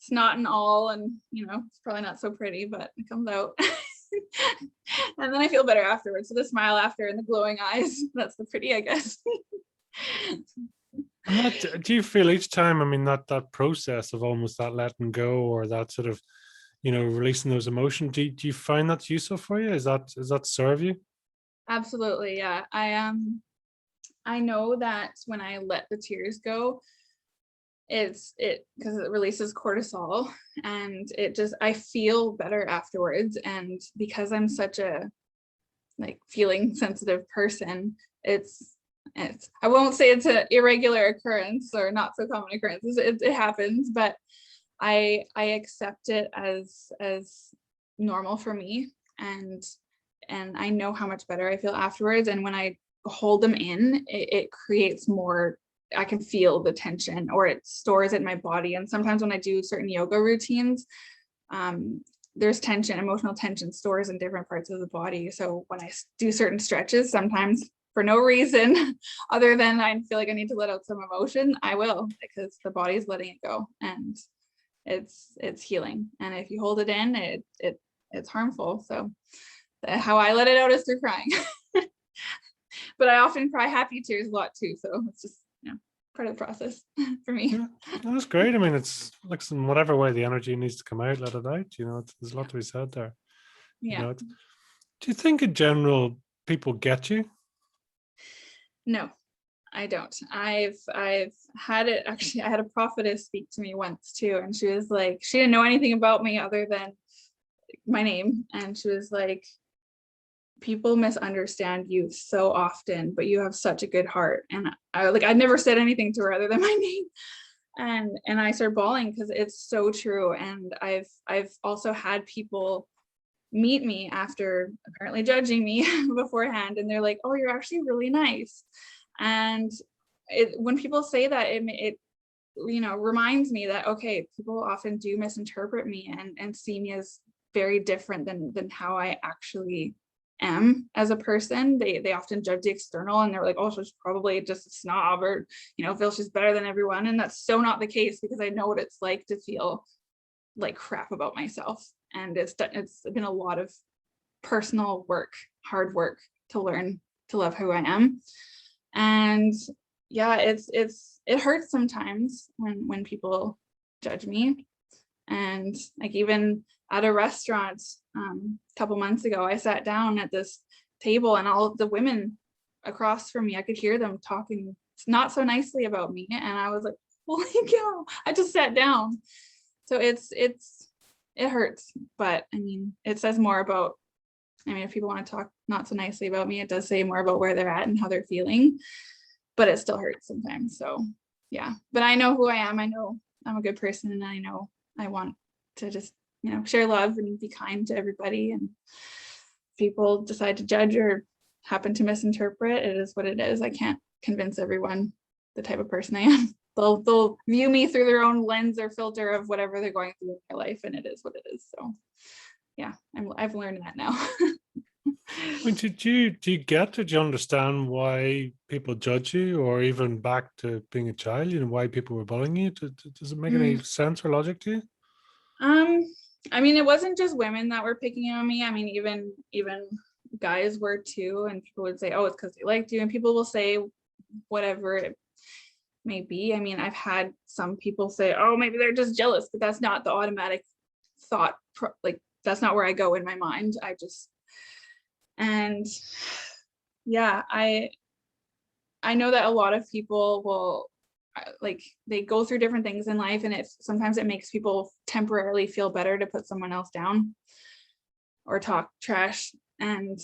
Speaker 2: it's not an all, and it's probably not so pretty, but it comes out. And then I feel better afterwards. So the smile after and the glowing eyes, that's the pretty, I guess.
Speaker 1: And that, do you feel each time, I mean, that process of almost that letting go, or that sort of, releasing those emotions, do you find that's useful for you? Is that serve you?
Speaker 2: Absolutely, yeah. I know that when I let the tears go, because it releases cortisol, and I feel better afterwards. And because I'm such a feeling sensitive person, it's I won't say it's an irregular occurrence or not so common occurrence. It happens, but I accept it as normal for me, and I know how much better I feel afterwards. And when I hold them in, it creates more. I can feel the tension, or it stores it in my body. And sometimes when I do certain yoga routines, there's tension, emotional tension stores in different parts of the body. So when I do certain stretches, sometimes for no reason other than I feel like I need to let out some emotion, I will, because the body's letting it go, and it's healing. And if you hold it in, it's harmful. So how I let it out is through crying. But I often cry happy tears a lot too. So it's just part of the process for me.
Speaker 1: Yeah, that's great. I mean, it's like in whatever way the energy needs to come out, let it out. There's a lot to be said there.
Speaker 2: Yeah.
Speaker 1: Do you think in general people get you?
Speaker 2: No, I don't. I've had it, actually. I had a prophetess speak to me once too, and she was like, she didn't know anything about me other than my name, and she was like, people misunderstand you so often, but you have such a good heart. And I never said anything to her other than my name. And I started bawling because it's so true. And I've also had people meet me after apparently judging me beforehand, and they're like, oh, you're actually really nice. And when people say that, it reminds me that, okay, people often do misinterpret me and see me as very different than how I actually am as a person. They often judge the external, and they're like, oh, she's probably just a snob, or feels she's better than everyone. And that's so not the case, because I know what it's like to feel like crap about myself. And it's been a lot of personal work, hard work, to learn to love who I am. And yeah, it hurts sometimes when people judge me. And like, even at a restaurant a couple months ago, I sat down at this table, and all of the women across from me, I could hear them talking not so nicely about me, and I was like, holy cow, I just sat down. So it hurts, but I mean, it says more about, if people want to talk not so nicely about me, it does say more about where they're at and how they're feeling, but it still hurts sometimes. So yeah, but I know who I am. I know I'm a good person, and I know I want to just, share love and be kind to everybody. And if people decide to judge or happen to misinterpret, it is what it is. I can't convince everyone the type of person I am. They'll view me through their own lens or filter of whatever they're going through in their life, and it is what it is. So yeah, I've learned that now.
Speaker 1: I mean, did you understand why people judge you, or even back to being a child, why people were bullying you? Does it make any sense or logic to you?
Speaker 2: It wasn't just women that were picking on me. Even guys were too, and people would say, oh, it's because they liked you, and people will say whatever it may be. I've had some people say, oh, maybe they're just jealous, but that's not the automatic thought. Like, that's not where I go in my mind. And yeah, I know that a lot of people will, like, they go through different things in life, and sometimes it makes people temporarily feel better to put someone else down or talk trash. And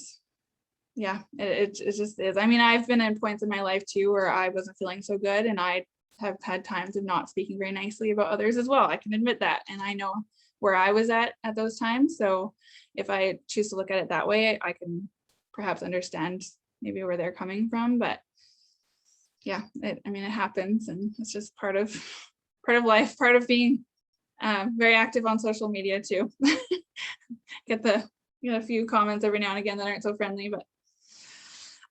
Speaker 2: yeah, it just is. I've been in points in my life too where I wasn't feeling so good, and I have had times of not speaking very nicely about others as well. I can admit that, and I know where I was at those times. So if I choose to look at it that way, I can perhaps understand maybe where they're coming from. But yeah, it happens, and it's just part of life, part of being very active on social media too. Get a few comments every now and again that aren't so friendly, but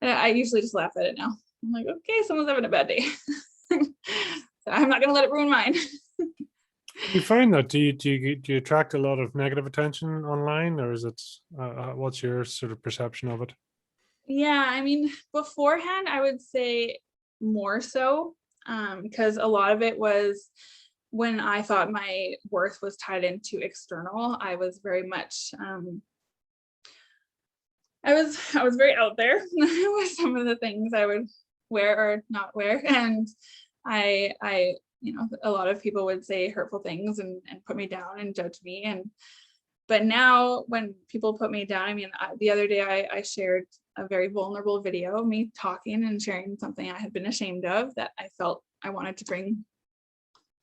Speaker 2: I usually just laugh at it now. I'm like, okay, someone's having a bad day. So I'm not gonna let it ruin mine.
Speaker 1: You find that, do you attract a lot of negative attention online, or is it what's your sort of perception of it?
Speaker 2: Yeah, beforehand, I would say more so, because a lot of it was when I thought my worth was tied into external. I was very much I was very out there with some of the things I would wear or not wear, and I a lot of people would say hurtful things and put me down and judge me. But now when people put me down, the other day I shared a very vulnerable video of me talking and sharing something I had been ashamed of, that I felt I wanted to bring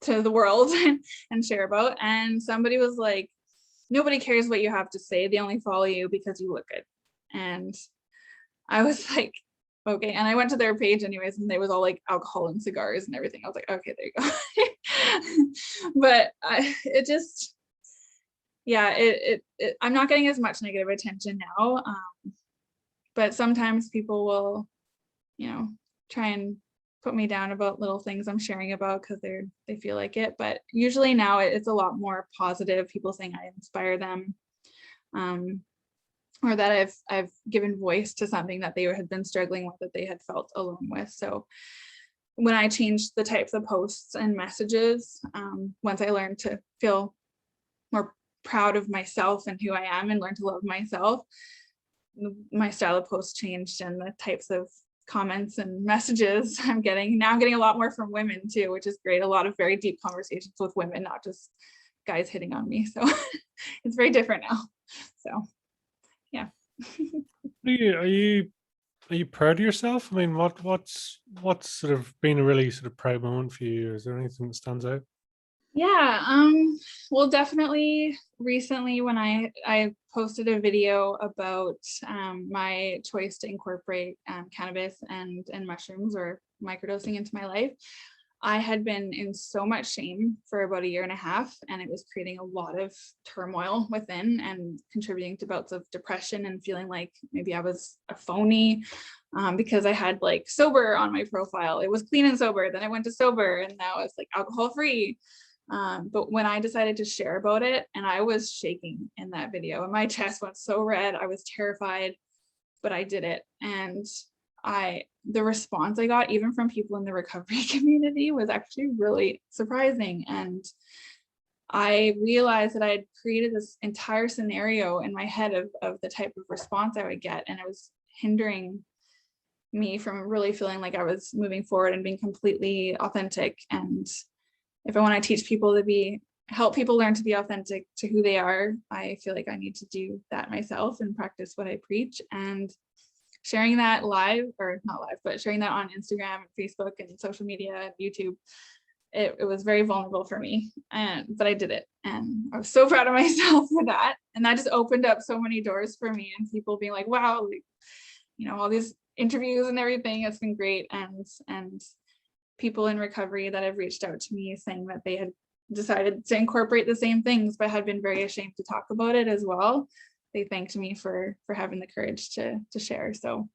Speaker 2: to the world and share about. And somebody was like, nobody cares what you have to say. They only follow you because you look good. And I was like, okay. And I went to their page anyways, and it was all like alcohol and cigars and everything. I was like, okay, there you go. But I'm not getting as much negative attention now. But sometimes people will, try and put me down about little things I'm sharing about because they feel like it. But usually now it's a lot more positive. People saying I inspire them, or that I've given voice to something that they had been struggling with, that they had felt alone with. So when I changed the types of posts and messages, once I learned to feel more proud of myself and who I am, and learn to love myself, my style of post changed, and the types of comments and messages I'm getting a lot more from women too, which is great. A lot of very deep conversations with women, not just guys hitting on me. So it's very different now. So yeah.
Speaker 1: Are you proud of yourself? I mean, what's sort of been a really sort of proud moment for you? Is there anything that stands out?
Speaker 2: Yeah, well, definitely recently when I posted a video about my choice to incorporate cannabis and mushrooms or microdosing into my life. I had been in so much shame for about a year and a half, and it was creating a lot of turmoil within and contributing to bouts of depression and feeling like maybe I was a phony, because I had like sober on my profile. It was clean and sober, then I went to sober, and now it's like alcohol free. But when I decided to share about it, and I was shaking in that video, and my chest went so red, I was terrified, but I did it. And the response I got, even from people in the recovery community, was actually really surprising. And I realized that I had created this entire scenario in my head of the type of response I would get, and it was hindering me from really feeling like I was moving forward and being completely authentic. And if I want to teach people to help people learn to be authentic to who they are, I feel like I need to do that myself and practice what I preach. And sharing that live, or not live, but sharing that on Instagram and Facebook and social media and YouTube, it was very vulnerable for me, but I did it, and I was so proud of myself for that. And that just opened up so many doors for me, and people being like, wow, like, all these interviews and everything, it's been great. And people in recovery that have reached out to me saying that they had decided to incorporate the same things but had been very ashamed to talk about it as well. They thanked me for having the courage to share. So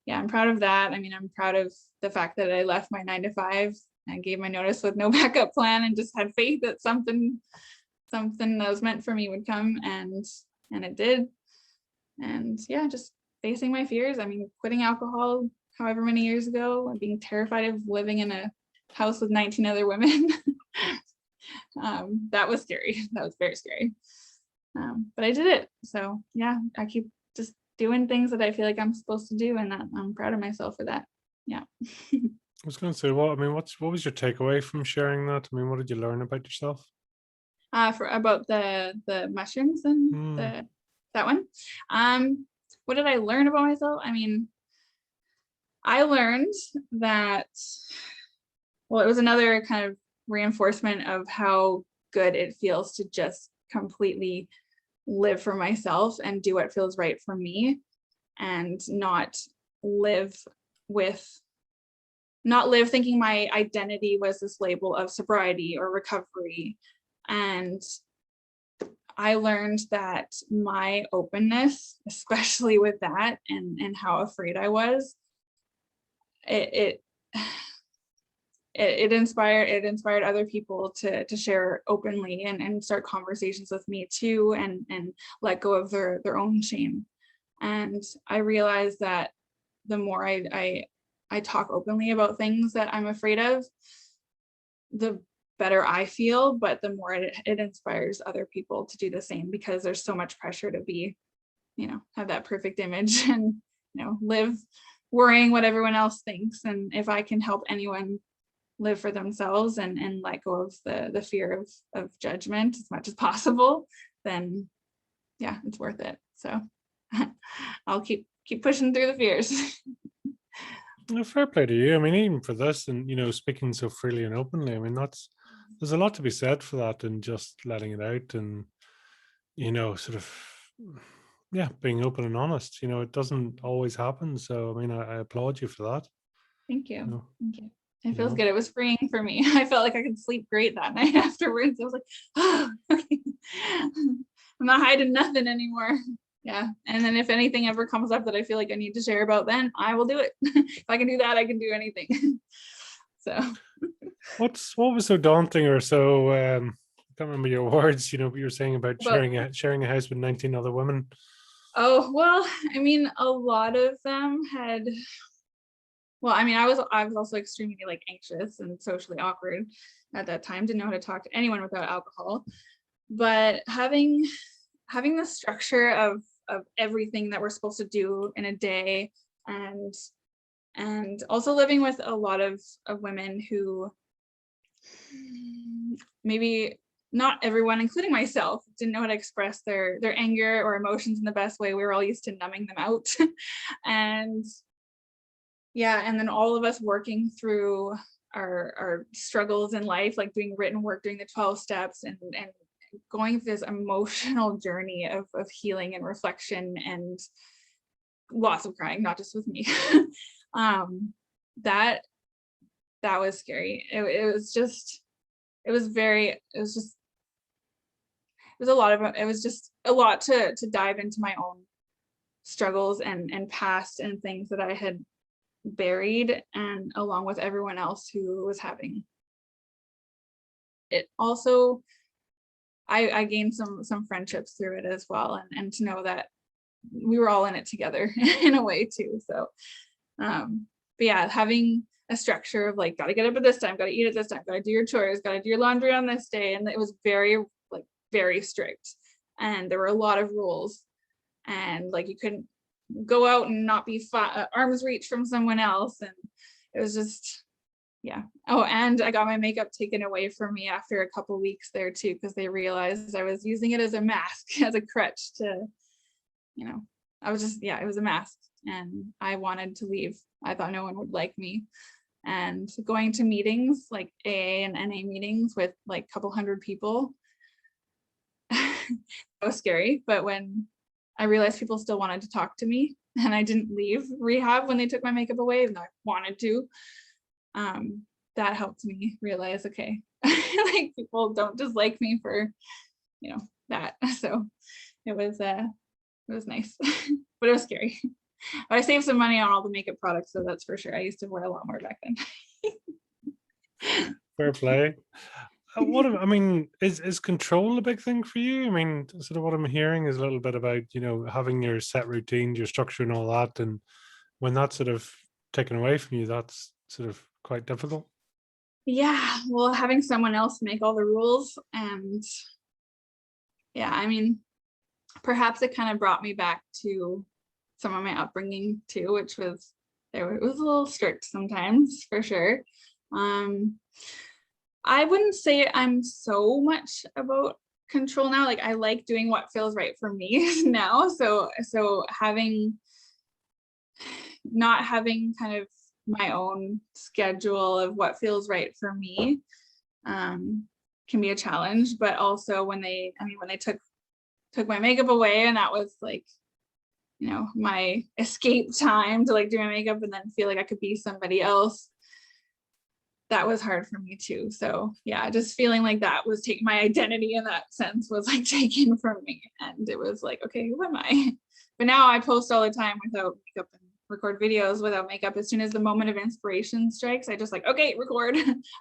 Speaker 2: yeah, I'm proud of that. I mean, I'm proud of the fact that I left my 9 to 5 and gave my notice with no backup plan and just had faith that something that was meant for me would come, and it did. And yeah, just facing my fears. I mean, quitting alcohol however many years ago and being terrified of living in a house with 19 other women. That was scary. That was very scary. But I did it. So yeah, I keep just doing things that I feel like I'm supposed to do, and I'm proud of myself for that. Yeah.
Speaker 1: I was going to say, what was your takeaway from sharing that? I mean, what did you learn about yourself?
Speaker 2: For about the mushrooms and that one. What did I learn about myself? I mean, I learned that, well, it was another kind of reinforcement of how good it feels to just completely live for myself and do what feels right for me, and not live thinking my identity was this label of sobriety or recovery. And I learned that my openness, especially with that and how afraid I was, it inspired other people to share openly and start conversations with me too, and let go of their own shame. And I realized that the more I talk openly about things that I'm afraid of, the better I feel, but the more it inspires other people to do the same, because there's so much pressure to be, have that perfect image and, live worrying what everyone else thinks. And if I can help anyone live for themselves and let go of the fear of judgment as much as possible, then yeah, it's worth it. So I'll keep pushing through the fears.
Speaker 1: Well, fair play to you. I mean, even for this, and speaking so freely and openly, I mean, there's a lot to be said for that, and just letting it out, and sort of, yeah, being open and honest. It doesn't always happen. So I mean, I applaud you for that.
Speaker 2: Thank you.
Speaker 1: You know,
Speaker 2: Thank you. It feels
Speaker 1: know.
Speaker 2: good. It was freeing for me. I felt like I could sleep great that night afterwards. I was like, oh, okay. I'm not hiding nothing anymore. Yeah. And then if anything ever comes up that I feel like I need to share about, then I will do it. If I can do that, I can do anything. So
Speaker 1: What was so daunting or so? I can't remember your words. What you were saying about
Speaker 2: but
Speaker 1: sharing a house with 19 other women.
Speaker 2: oh, well, I mean, a lot of them had, well, I mean, I was also extremely like anxious and socially awkward at that time, didn't know how to talk to anyone without alcohol. But having the structure of everything that we're supposed to do in a day, and also living with a lot of women who maybe not everyone, including myself, didn't know how to express their anger or emotions in the best way. We were all used to numbing them out. And yeah, and then all of us working through our struggles in life, like doing written work, doing the 12 steps, and going through this emotional journey of healing and reflection, and lots of crying, not just with me. That was scary. It was just a lot to dive into my own struggles and past and things that I had buried, and along with everyone else who was having it. Also, I gained some friendships through it as well, and to know that we were all in it together in a way too. So but yeah, having a structure of like, gotta get up at this time, gotta eat at this time, gotta do your chores, gotta do your laundry on this day, and it was very strict, and there were a lot of rules, and like you couldn't go out and not be arm's reach from someone else, and it was just, yeah. Oh, and I got my makeup taken away from me after a couple weeks there too, because they realized I was using it as a mask, as a crutch to, I was just, yeah, it was a mask, and I wanted to leave. I thought no one would like me. And going to meetings like AA and NA meetings with like a couple hundred people, that was scary. But when I realized people still wanted to talk to me, and I didn't leave rehab when they took my makeup away, and I wanted to, that helped me realize, okay, like people don't just like me for, that. So it was nice, but it was scary. But I saved some money on all the makeup products, so that's for sure. I used to wear a lot more back then.
Speaker 1: Fair play. Is control a big thing for you? I mean, sort of what I'm hearing is a little bit about, having your set routine, your structure and all that. And when that's sort of taken away from you, that's sort of quite difficult.
Speaker 2: Yeah, well, having someone else make all the rules, and yeah, I mean, perhaps it kind of brought me back to some of my upbringing too, which was, it was a little strict sometimes, for sure. I wouldn't say I'm so much about control now. Like I like doing what feels right for me now. So not having kind of my own schedule of what feels right for me can be a challenge. But also when they took my makeup away, and that was like, my escape time to like do my makeup and then feel like I could be somebody else, that was hard for me too. So yeah, just feeling like that was taking my identity in that sense was like taken from me, and it was like, okay, who am I? But now I post all the time without makeup and record videos without makeup. As soon as the moment of inspiration strikes, I just like, okay, record.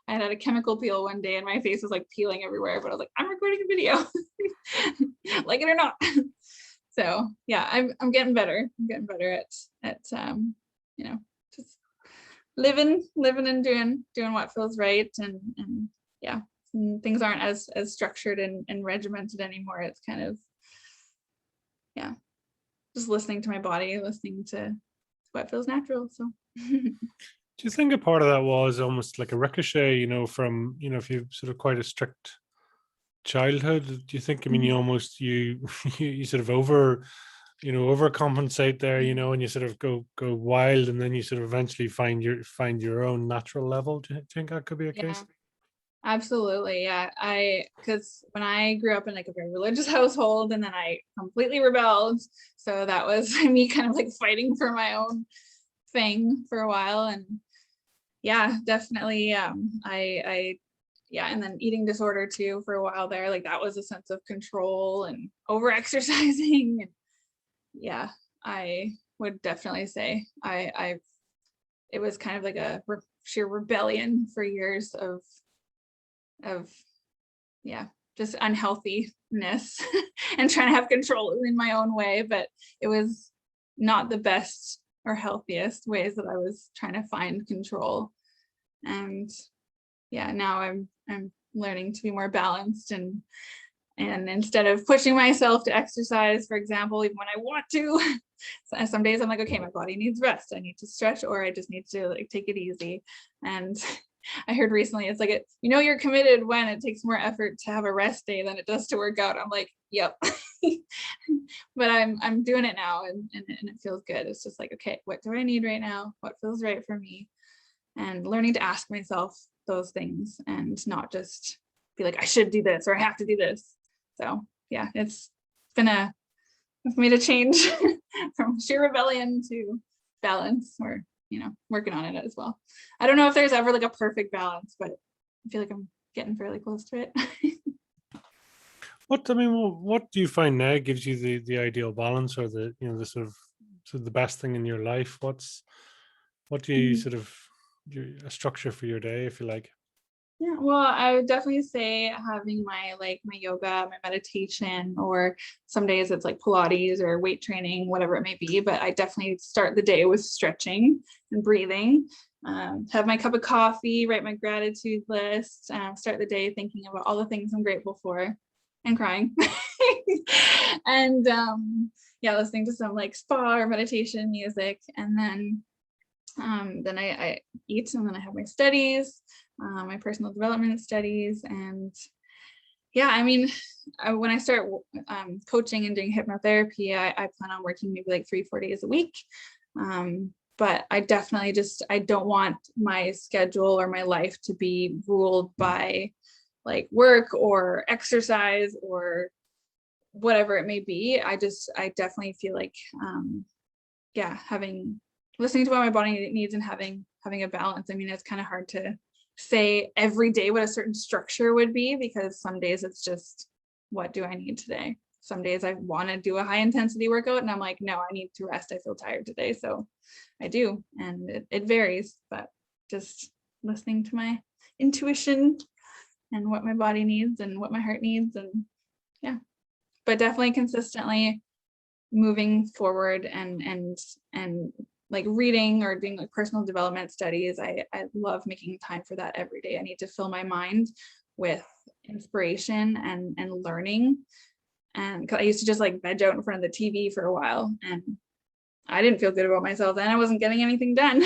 Speaker 2: I had a chemical peel one day and my face was like peeling everywhere, but I was like, I'm recording a video. Like it or not. So yeah, I'm getting better. I'm getting better at just living and doing what feels right, and yeah, and things aren't as structured and regimented anymore. It's kind of, yeah, just listening to my body, listening to what feels natural. So
Speaker 1: Do you think a part of that was almost like a ricochet, from, if you've sort of quite a strict childhood? Do you think, I mean, you almost, you sort of overcompensate there, and you sort of go wild, and then you sort of eventually find your own natural level? Do you think that could be a case?
Speaker 2: Absolutely. Yeah. Because when I grew up in like a very religious household, and then I completely rebelled. So that was me kind of like fighting for my own thing for a while. And yeah, definitely. And then eating disorder too for a while there. Like that was a sense of control and over exercising. And yeah, I would definitely say it was kind of like a sheer rebellion for years of yeah, just unhealthiness and trying to have control in my own way. But it was not the best or healthiest ways that I was trying to find control. And yeah, now I'm learning to be more balanced, and instead of pushing myself to exercise, for example, even when I want to, some days I'm like, okay, my body needs rest, I need to stretch, or I just need to like take it easy. And I heard recently, it's like, you're committed when it takes more effort to have a rest day than it does to work out. I'm like, yep. But I'm doing it now, and it feels good. It's just like, okay, what do I need right now? What feels right for me? And learning to ask myself those things and not just be like, I should do this or I have to do this. So yeah, it's made a change from sheer rebellion to balance, or working on it as well. I don't know if there's ever like a perfect balance, but I feel like I'm getting fairly close to it.
Speaker 1: What do you find now gives you the ideal balance, or the sort of the best thing in your life? What do you sort of a structure for your day, if you like?
Speaker 2: Yeah, well, I would definitely say having my yoga, my meditation, or some days it's like Pilates or weight training, whatever it may be. But I definitely start the day with stretching and breathing. Have my cup of coffee, write my gratitude list, start the day thinking about all the things I'm grateful for, and crying. And yeah, listening to some like spa or meditation music, and then I eat, and then I have my studies, my personal development studies. And yeah, I mean, when I start coaching and doing hypnotherapy, I plan on working maybe like 3-4 days a week. But I definitely I don't want my schedule or my life to be ruled by like work or exercise or whatever it may be. I definitely feel like, yeah, listening to what my body needs and having a balance. I mean, it's kind of hard to say every day what a certain structure would be, because some days it's just, what do I need today? Some days I want to do a high intensity workout and I'm like, no, I need to rest. I feel tired today. So I do. And it varies, but just listening to my intuition and what my body needs and what my heart needs. And yeah, but definitely consistently moving forward and like reading or doing like personal development studies. I love making time for that every day. I need to fill my mind with inspiration and learning. And I used to just like veg out in front of the TV for a while, and I didn't feel good about myself then. I wasn't getting anything done.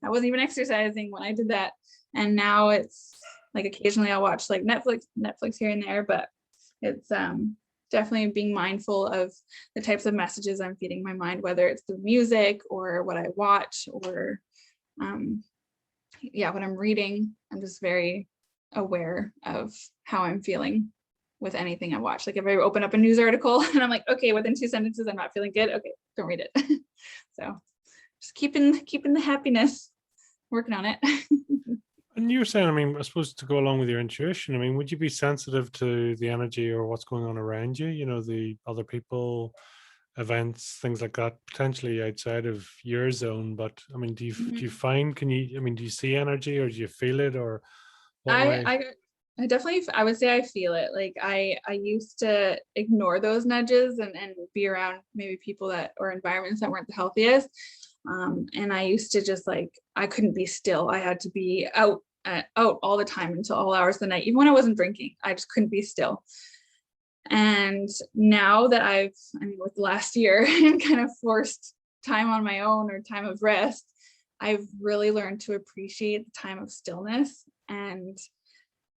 Speaker 2: I wasn't even exercising when I did that. And now it's like occasionally I'll watch like Netflix here and there, but it's definitely being mindful of the types of messages I'm feeding my mind, whether it's through music or what I watch, or yeah, what I'm reading. I'm just very aware of how I'm feeling with anything I watch. Like if I open up a news article and I'm like, okay, within 2 sentences, I'm not feeling good. Okay, don't read it. So just keeping the happiness, working on it.
Speaker 1: And you were saying, I mean, I suppose to go along with your intuition, I mean, would you be sensitive to the energy or what's going on around you? The other people, events, things like that, potentially outside of your zone. But I mean, do you find, do you see energy, or do you feel it, or what way?
Speaker 2: I definitely, I would say I feel it. Like I used to ignore those nudges and be around maybe people that, or environments that weren't the healthiest. And I used to just like, I couldn't be still. I had to be out all the time until all hours of the night. Even when I wasn't drinking, I just couldn't be still. And now that with the last year and kind of forced time on my own or time of rest, I've really learned to appreciate the time of stillness. And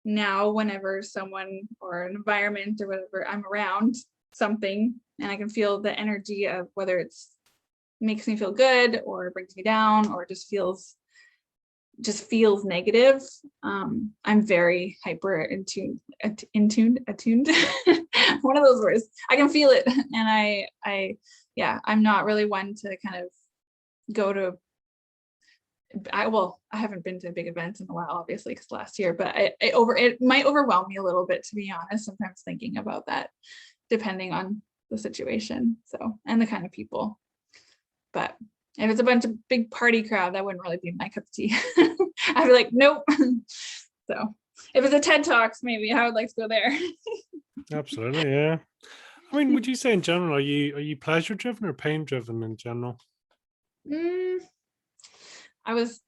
Speaker 2: now whenever someone or an environment or whatever, I'm around something and I can feel the energy of whether it's makes me feel good or brings me down or just feels negative, I'm very hyper attuned one of those words. I can feel it. And I'm not really one to kind of go to, I haven't been to big events in a while, obviously, because last year, but it might overwhelm me a little bit, to be honest, sometimes thinking about that, depending on the situation, so, and the kind of people. But if it's a bunch of big party crowd, that wouldn't really be my cup of tea. I'd be like, nope. So if it's a TED Talks, maybe I would like to go there.
Speaker 1: Absolutely, yeah. I mean, would you say in general, are you pleasure driven or pain driven in general?
Speaker 2: It's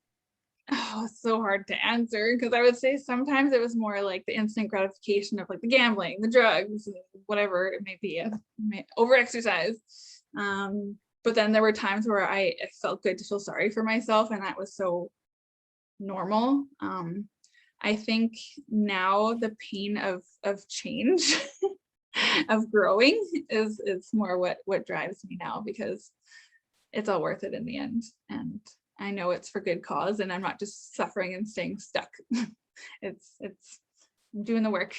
Speaker 2: so hard to answer, because I would say sometimes it was more like the instant gratification of like the gambling, the drugs, whatever it may be, over exercise. But then there were times where I felt good to feel sorry for myself, and that was so normal. I think now the pain of change, of growing is more what drives me now, because it's all worth it in the end. And I know it's for good cause, and I'm not just suffering and staying stuck. it's I'm doing the work.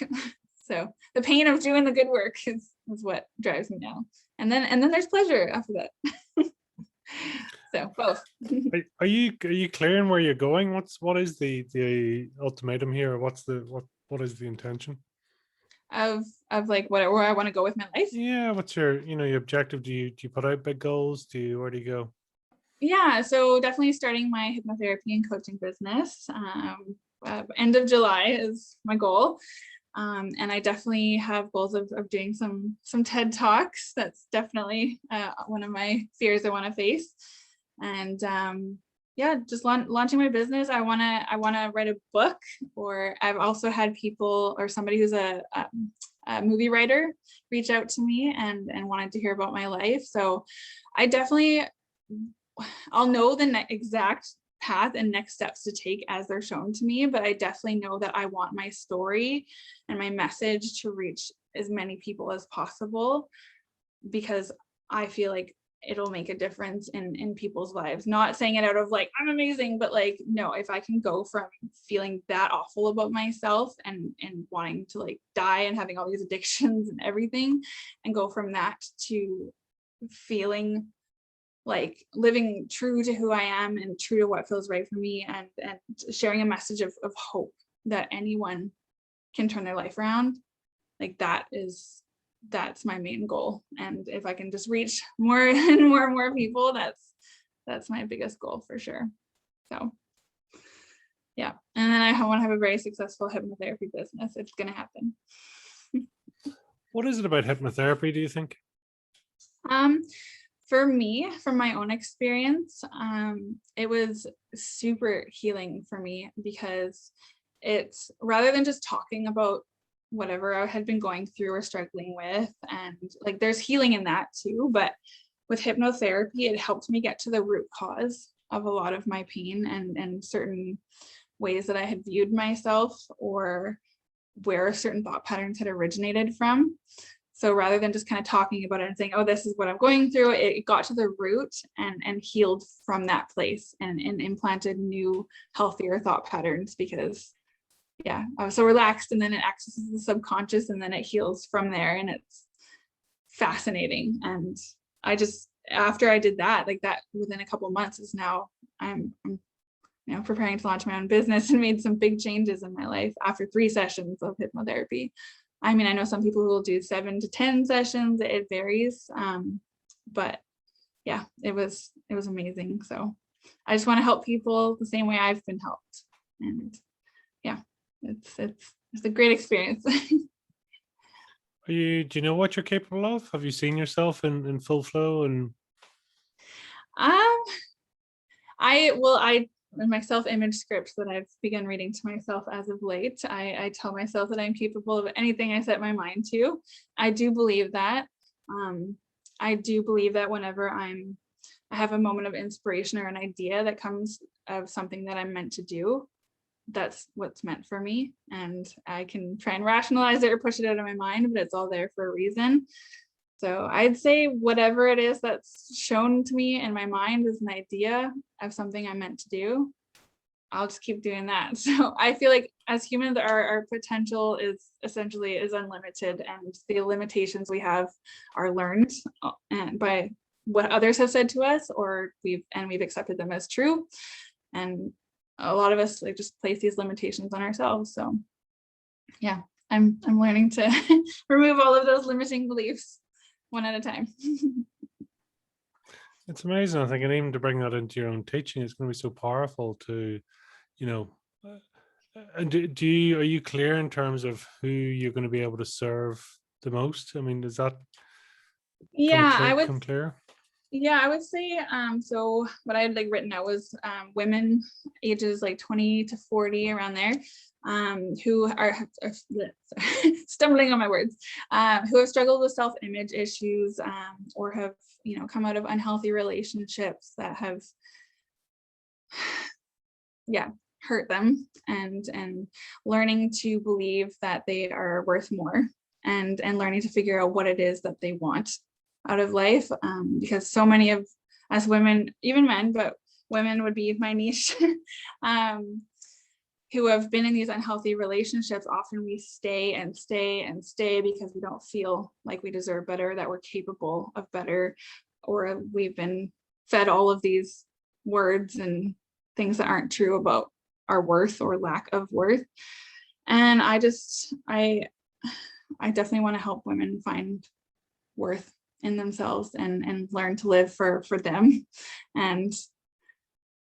Speaker 2: So the pain of doing the good work is what drives me now. And then there's pleasure after that. So both.
Speaker 1: Are you clear on where you're going? What is the ultimatum here? Or what is the intention?
Speaker 2: Of like where I want to go with my life.
Speaker 1: Yeah, what's your your objective? Do you put out big goals? Where do you go?
Speaker 2: Yeah, so definitely starting my hypnotherapy and coaching business. End of July is my goal. And I definitely have goals of doing some TED Talks. That's definitely one of my fears I want to face. And yeah, just launching my business. I want to write a book, or I've also had people or somebody who's a movie writer reach out to me and wanted to hear about my life. So I definitely, I'll know the exact path and next steps to take as they're shown to me, but I definitely know that I want my story and my message to reach as many people as possible, because I feel like it'll make a difference in people's lives. Not saying it out of like, I'm amazing, but like, no, if I can go from feeling that awful about myself and wanting to like die and having all these addictions and everything, and go from that to feeling like living true to who I am and true to what feels right for me, and sharing a message of hope that anyone can turn their life around, like that's my main goal. And if I can just reach more and more people, that's my biggest goal for sure. So yeah, and then I want to have a very successful hypnotherapy business. It's going to happen.
Speaker 1: What is it about hypnotherapy, do you think?
Speaker 2: For me, from my own experience, it was super healing for me, because it's rather than just talking about whatever I had been going through or struggling with, and like there's healing in that too, but with hypnotherapy, it helped me get to the root cause of a lot of my pain and certain ways that I had viewed myself, or where certain thought patterns had originated from. So rather than just kind of talking about it and saying, oh, this is what I'm going through, it got to the root and healed from that place, and implanted new, healthier thought patterns, because yeah, I was so relaxed, and then it accesses the subconscious, and then it heals from there. And it's fascinating. And I just, after I did that, like that within a couple of months is now I'm preparing to launch my own business, and made some big changes in my life after 3 sessions of hypnotherapy. I mean, I know some people who will do 7 to 10 sessions, it varies. But yeah, it was amazing. So I just want to help people the same way I've been helped. And yeah, it's a great experience.
Speaker 1: Do you know what you're capable of? Have you seen yourself in full flow? And
Speaker 2: I in my self-image script that I've begun reading to myself as of late, I tell myself that I'm capable of anything I set my mind to. I do believe that. I do believe that whenever I have a moment of inspiration or an idea that comes of something that I'm meant to do, that's what's meant for me. And I can try and rationalize it or push it out of my mind, but it's all there for a reason. So I'd say whatever it is that's shown to me in my mind is an idea of something I'm meant to do, I'll just keep doing that. So I feel like as humans, our potential is unlimited, and the limitations we have are learned and by what others have said to us, or we've accepted them as true. And a lot of us like just place these limitations on ourselves. So yeah, I'm learning to remove all of those limiting beliefs one at a time.
Speaker 1: it's amazing, I think, and even to bring that into your own teaching, it's going to be so powerful to, and are you clear in terms of who you're going to be able to serve the most? I mean, does that come clear?
Speaker 2: Yeah, I would say, so what I had like written out was women ages like 20 to 40, around there, who are stumbling on my words, who have struggled with self-image issues, or have, come out of unhealthy relationships that have, hurt them, and learning to believe that they are worth more, and learning to figure out what it is that they want out of life, because so many of us women, even men, but women would be my niche, who have been in these unhealthy relationships, often we stay and stay and stay because we don't feel like we deserve better, that we're capable of better, or we've been fed all of these words and things that aren't true about our worth or lack of worth. And I definitely want to help women find worth in themselves and learn to live for them. And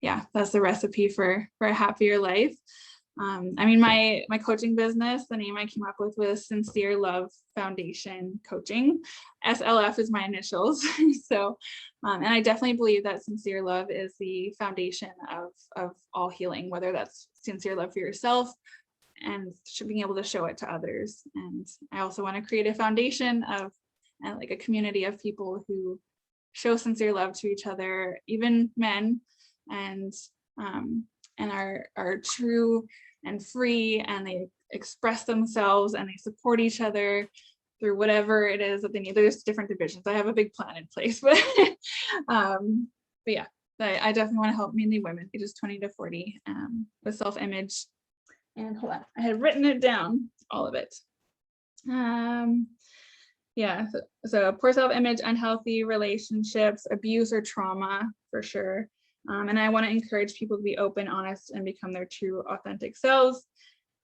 Speaker 2: yeah, that's the recipe for a happier life. I mean, my coaching business, the name I came up with was Sincere Love Foundation Coaching. SLF is my initials. So, and I definitely believe that sincere love is the foundation of all healing, whether that's sincere love for yourself and being able to show it to others. And I also want to create a foundation of like a community of people who show sincere love to each other, even men, and are true and free, and they express themselves and they support each other through whatever it is that they need. There's different divisions. I have a big plan in place, but yeah, I definitely want to help mainly women ages 20 to 40 with self-image. And hold on, I had written it down, all of it. Yeah, so poor self-image, unhealthy relationships, abuse or trauma for sure. And I want to encourage people to be open, honest, and become their true, authentic selves,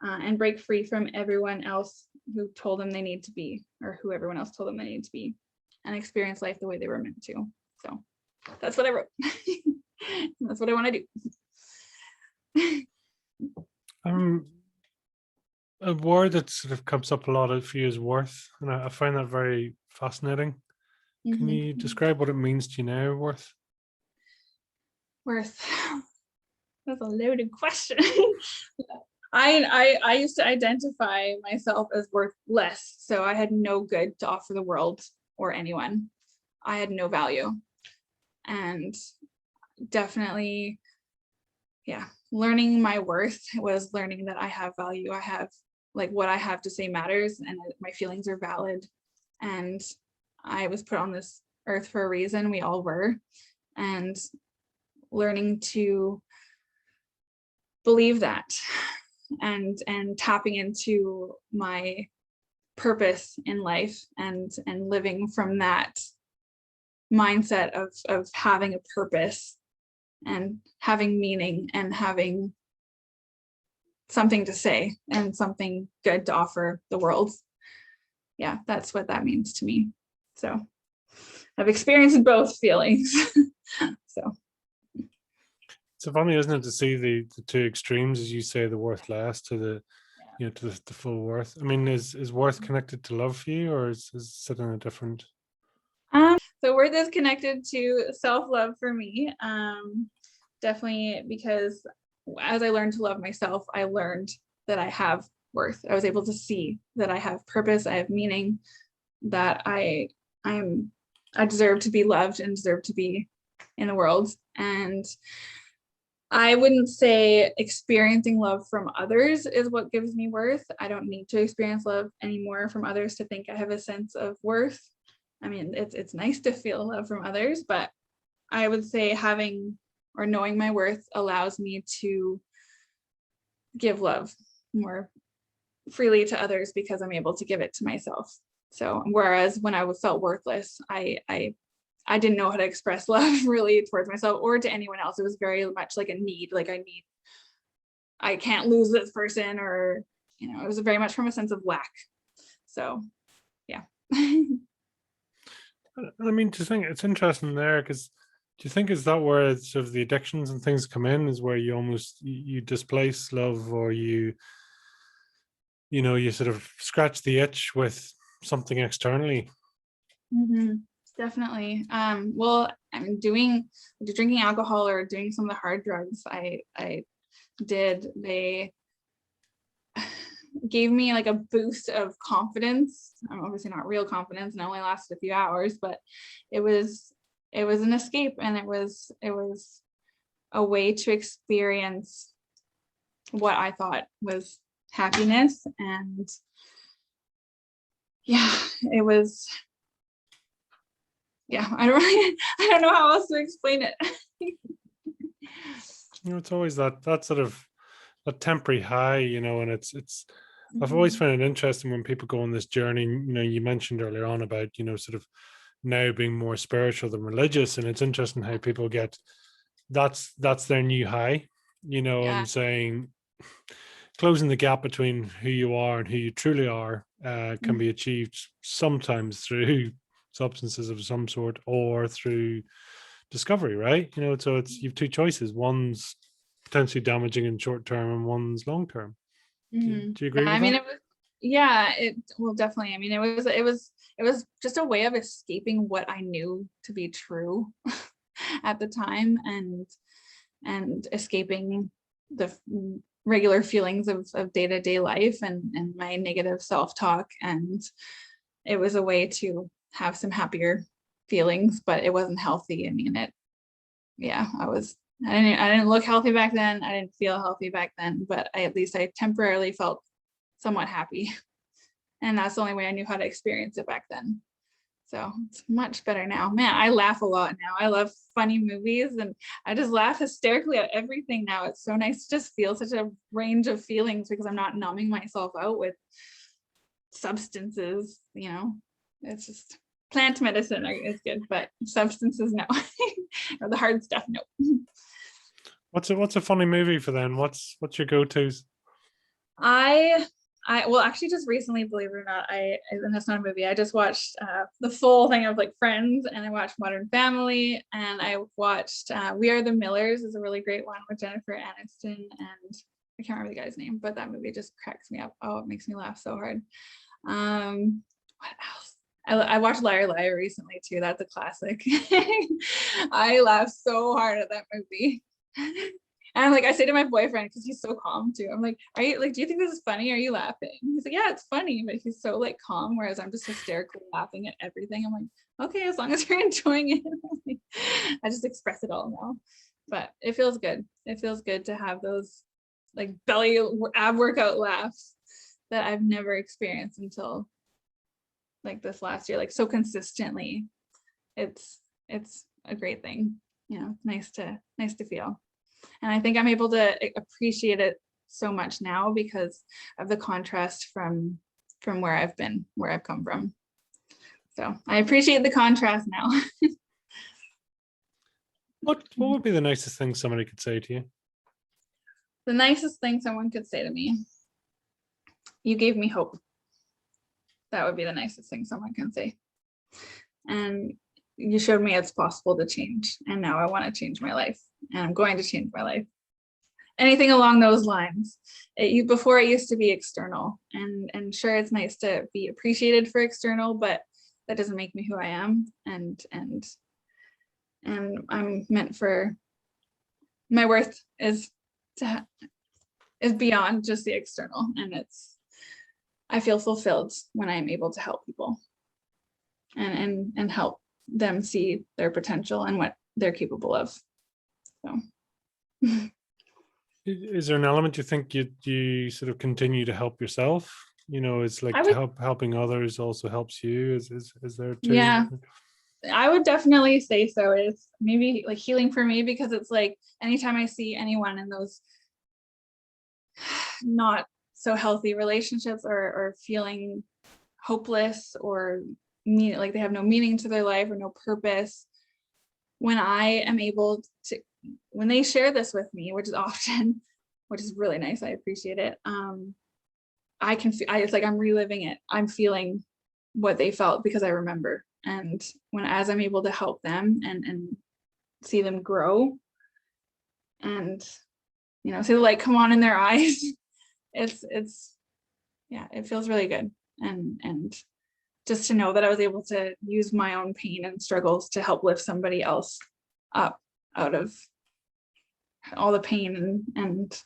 Speaker 2: and break free from everyone else who told them they need to be, or who everyone else told them they need to be, and experience life the way they were meant to. So that's what I wrote. That's what I want to do.
Speaker 1: A word that sort of comes up a lot for you is worth, and I find that very fascinating. Can you describe what it means to you now, worth?
Speaker 2: Worth. That's a loaded question. I used to identify myself as worth less, so I had no good to offer the world or anyone. I had no value, and definitely, yeah, learning my worth was learning that I have value. I have, like, what I have to say matters, and my feelings are valid, and I was put on this earth for a reason. We all were, and learning to believe that, and tapping into my purpose in life, and living from that mindset of having a purpose and having meaning and having something to say and something good to offer the world. Yeah, that's what that means to me. So I've experienced both feelings. So
Speaker 1: it's funny, isn't it, to see the two extremes, as you say, the worth less to the, you know, to the full worth. I mean, is worth connected to love for you, or is it in a different?
Speaker 2: So worth is connected to self-love for me. Definitely, because as I learned to love myself, I learned that I have worth. I was able to see that I have purpose, I have meaning, that I deserve to be loved and deserve to be in the world. And I wouldn't say experiencing love from others is what gives me worth. I don't need to experience love anymore from others to think I have a sense of worth. I mean, it's nice to feel love from others, but I would say having or knowing my worth allows me to give love more freely to others because I'm able to give it to myself. So whereas when I felt worthless, I didn't know how to express love really towards myself or to anyone else. It was very much like a need, like I can't lose this person, or, you know, it was very much from a sense of lack. So yeah.
Speaker 1: I mean, to think it's interesting there, because do you think is that where sort of the addictions and things come in, is where you almost you displace love, or you know, you sort of scratch the itch with something externally?
Speaker 2: Definitely. Well, I'm drinking alcohol or doing some of the hard drugs I did, they gave me like a boost of confidence. Obviously not real confidence, and it only lasted a few hours, but it was an escape, and it was a way to experience what I thought was happiness. And yeah, it was, yeah, I don't really, I don't know how else to explain it.
Speaker 1: It's always that sort of a temporary high, and I've always
Speaker 2: Mhm.
Speaker 1: found it interesting when people go on this journey. You mentioned earlier on about, sort of now being more spiritual than religious, and it's interesting how people get that's their new high,
Speaker 2: Yeah.
Speaker 1: and saying closing the gap between who you are and who you truly are can be
Speaker 2: Mhm.
Speaker 1: achieved sometimes through substances of some sort or through discovery, right? So you've two choices. One's potentially damaging in short term and one's long term. Do you
Speaker 2: Yeah,
Speaker 1: agree
Speaker 2: I
Speaker 1: with
Speaker 2: mean,
Speaker 1: that?
Speaker 2: it was, yeah, it, well, definitely. I mean, it was just a way of escaping what I knew to be true at the time, and escaping the regular feelings of day-to-day life, and my negative self-talk. And it was a way to have some happier feelings, but it wasn't healthy. I mean, yeah, I didn't look healthy back then. I didn't feel healthy back then, but at least I temporarily felt somewhat happy. And that's the only way I knew how to experience it back then. So it's much better now. Man, I laugh a lot now. I love funny movies, and I just laugh hysterically at everything now. It's so nice to just feel such a range of feelings because I'm not numbing myself out with substances. It's just plant medicine is good, but substances, no. Or the hard stuff, no.
Speaker 1: What's a funny movie for then? What's your go-tos?
Speaker 2: I well, actually, just recently, believe it or not, and that's not a movie. I just watched the full thing of like Friends, and I watched Modern Family, and I watched We Are the Millers is a really great one with Jennifer Aniston, and I can't remember the guy's name, but that movie just cracks me up. Oh, it makes me laugh so hard. What else? I watched Liar Liar recently too. That's a classic. I laughed so hard at that movie. And like I say to my boyfriend, because he's so calm too, I'm like, are you like, do you think this is funny? Are you laughing? He's like, yeah, it's funny, but he's so like calm, whereas I'm just hysterically laughing at everything. I'm like, okay, as long as you're enjoying it. I just express it all now. But it feels good. It feels good to have those like belly ab workout laughs that I've never experienced until like this last year, like so consistently. It's a great thing. Nice to feel. And I think I'm able to appreciate it so much now because of the contrast from where I've come from. So I appreciate the contrast now.
Speaker 1: What would be the nicest thing somebody could say to you?
Speaker 2: The nicest thing someone could say to me, you gave me hope. That would be the nicest thing someone can say. And you showed me it's possible to change. And now I want to change my life. And I'm going to change my life. Anything along those lines. Before it used to be external. And sure, it's nice to be appreciated for external, but that doesn't make me who I am. And I'm meant for, my worth is beyond just the external. And I feel fulfilled when I'm able to help people and help them see their potential and what they're capable of. So
Speaker 1: Is there an element you think you sort of continue to help yourself? It's like
Speaker 2: I would,
Speaker 1: helping others also helps you. Is there too?
Speaker 2: yeah, I would definitely say so. It's maybe like healing for me because it's like anytime I see anyone in those not so healthy relationships or feeling hopeless or like they have no meaning to their life or no purpose, when I am able to, when they share this with me, which is often, which is really nice, I appreciate it. I can feel, it's like I'm reliving it. I'm feeling what they felt because I remember. And as I'm able to help them and see them grow and see the light come on in their eyes, it's yeah, it feels really good. And just to know that I was able to use my own pain and struggles to help lift somebody else up out of all the pain and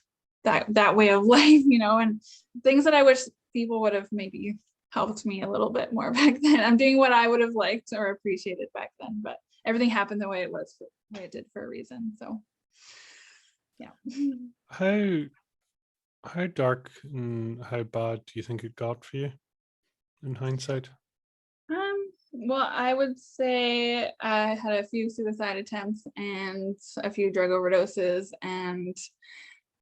Speaker 2: that way of life, and things that I wish people would have maybe helped me a little bit more back then. I'm doing what I would have liked or appreciated back then, but everything happened the way it was, the way it did for a reason. So yeah.
Speaker 1: How How dark and how bad do you think it got for you in hindsight?
Speaker 2: Well, I would say I had a few suicide attempts and a few drug overdoses, and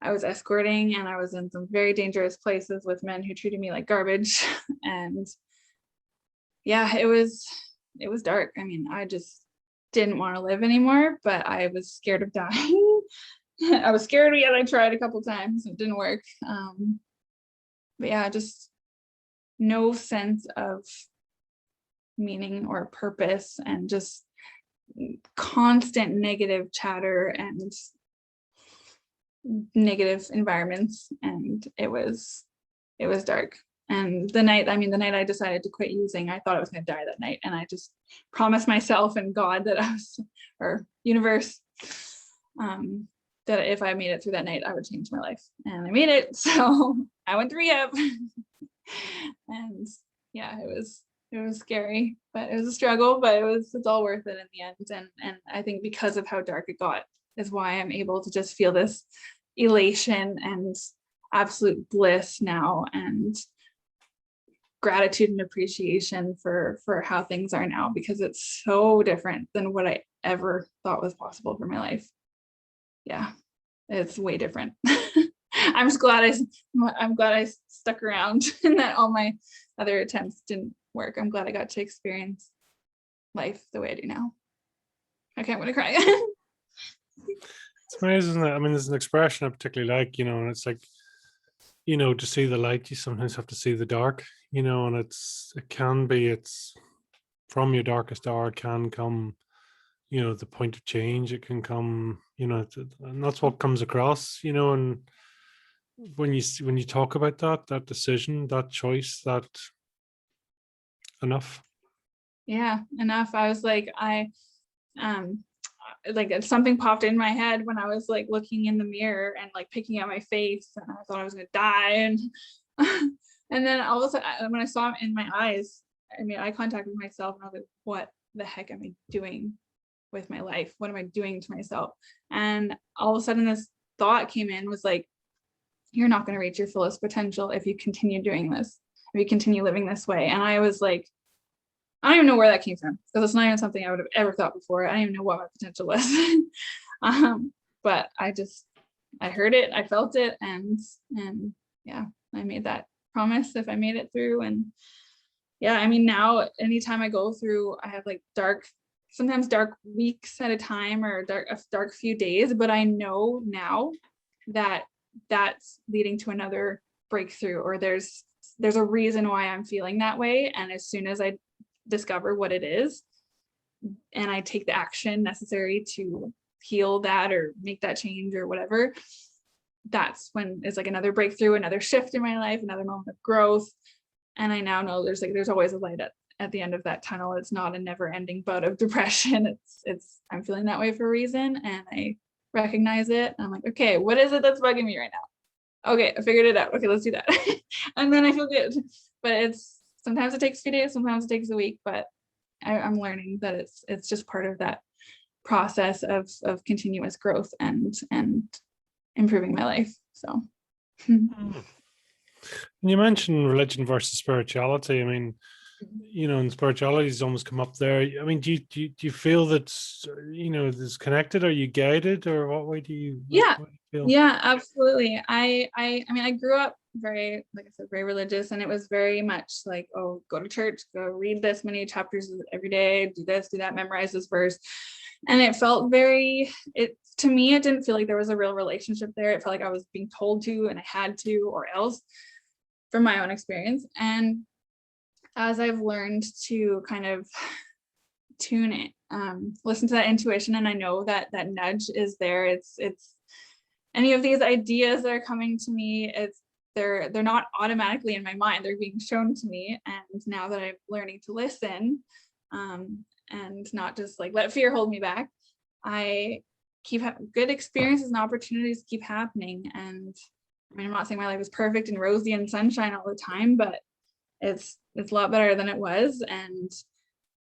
Speaker 2: I was escorting, and I was in some very dangerous places with men who treated me like garbage. And yeah, it was dark. I mean, I just didn't want to live anymore, but I was scared of dying. I was scared, yet I tried a couple times. It didn't work. But yeah, just no sense of meaning or purpose, and just constant negative chatter and negative environments. And it was dark. And the night I decided to quit using, I thought I was going to die that night, and I just promised myself and God that or universe, that if I made it through that night, I would change my life. And I made it. So I went to rehab. And yeah, it was scary, but it was a struggle, but it's all worth it in the end. And I think because of how dark it got is why I'm able to just feel this elation and absolute bliss now, and gratitude and appreciation for how things are now, because it's so different than what I ever thought was possible for my life. Yeah, it's way different. I'm just glad I stuck around and that all my other attempts didn't work. I'm glad I got to experience life the way I do now. Okay, I'm gonna cry.
Speaker 1: It's amazing, isn't it? I mean, there's an expression I particularly like, and it's like, to see the light, you sometimes have to see the dark, and it's from your darkest hour can come, the point of change. It can come, and that's what comes across, and when you talk about that decision, that choice, that enough.
Speaker 2: Yeah, enough. I was like, like something popped in my head when I was like looking in the mirror and like picking at my face, and I thought I was gonna die. And and then all of a sudden, when I saw it in my eyes, I made eye contact with myself, and I was like, what the heck am I doing with my life? What am I doing to myself? And all of a sudden this thought came in, was like, you're not going to reach your fullest potential if you continue doing this, if you continue living this way. And I was like, I don't even know where that came from, because it's not even something I would have ever thought before. I don't even know what my potential was. But I heard it, I felt it, and yeah, I made that promise if I made it through. And yeah, I mean, now anytime I go through, I have like sometimes dark weeks at a time, or a dark few days, but I know now that that's leading to another breakthrough, or there's a reason why I'm feeling that way. And as soon as I discover what it is, and I take the action necessary to heal that or make that change or whatever, that's when it's like another breakthrough, another shift in my life, another moment of growth. And I now know there's always a light at the end of that tunnel. It's not a never ending bout of depression. It's I'm feeling that way for a reason, and I recognize it. And I'm like, okay, what is it that's bugging me right now? Okay, I figured it out. Okay, let's do that. And then I feel good. But sometimes it takes a few days, sometimes it takes a week, but I'm learning that it's just part of that process of continuous growth and improving my life. So
Speaker 1: And you mentioned religion versus spirituality. I mean, and spirituality has almost come up there. I mean, do you feel that it's connected? Are you guided, or what way do you?
Speaker 2: yeah,
Speaker 1: what do you feel?
Speaker 2: yeah, absolutely. I mean, I grew up very, like I said, very religious, and it was very much like, oh, go to church, go read this many chapters every day, do this, do that, memorize this verse. And it felt to me, it didn't feel like there was a real relationship there. It felt like I was being told to, and I had to, or else, from my own experience. And as I've learned to kind of tune it, listen to that intuition, and I know that that nudge is there. It's any of these ideas that are coming to me, they're not automatically in my mind, they're being shown to me. And now that I'm learning to listen, and not just like let fear hold me back, I keep good experiences and opportunities keep happening. And I mean, I'm not saying my life is perfect and rosy and sunshine all the time, but it's a lot better than it was. And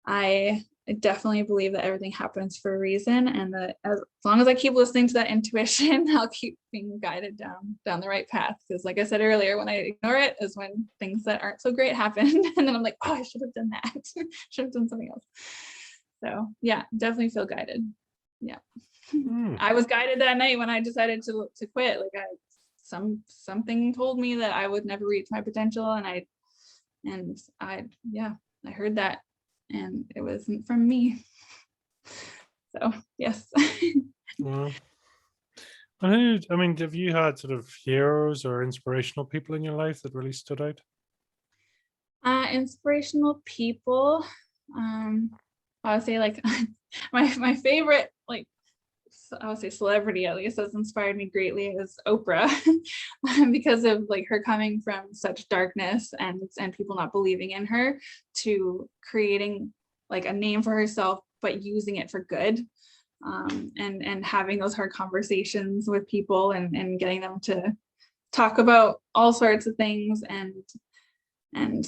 Speaker 2: I I definitely believe that everything happens for a reason, and that as long as I keep listening to that intuition, I'll keep being guided down the right path. Because like I said earlier, when I ignore it is when things that aren't so great happen. And then I'm like, oh, I should have done that. Should have done something else. So yeah, definitely feel guided. Yeah. I was guided that night when I decided to quit. Like something told me that I would never reach my potential, and I heard that, and it wasn't from me. So yes.
Speaker 1: Well, I mean, have you had sort of heroes or inspirational people in your life that really stood out?
Speaker 2: Inspirational people. I would say like my favorite, like I would say celebrity, at least, that's inspired me greatly is Oprah. Because of like her coming from such darkness and people not believing in her, to creating like a name for herself but using it for good, and having those hard conversations with people, and getting them to talk about all sorts of things. And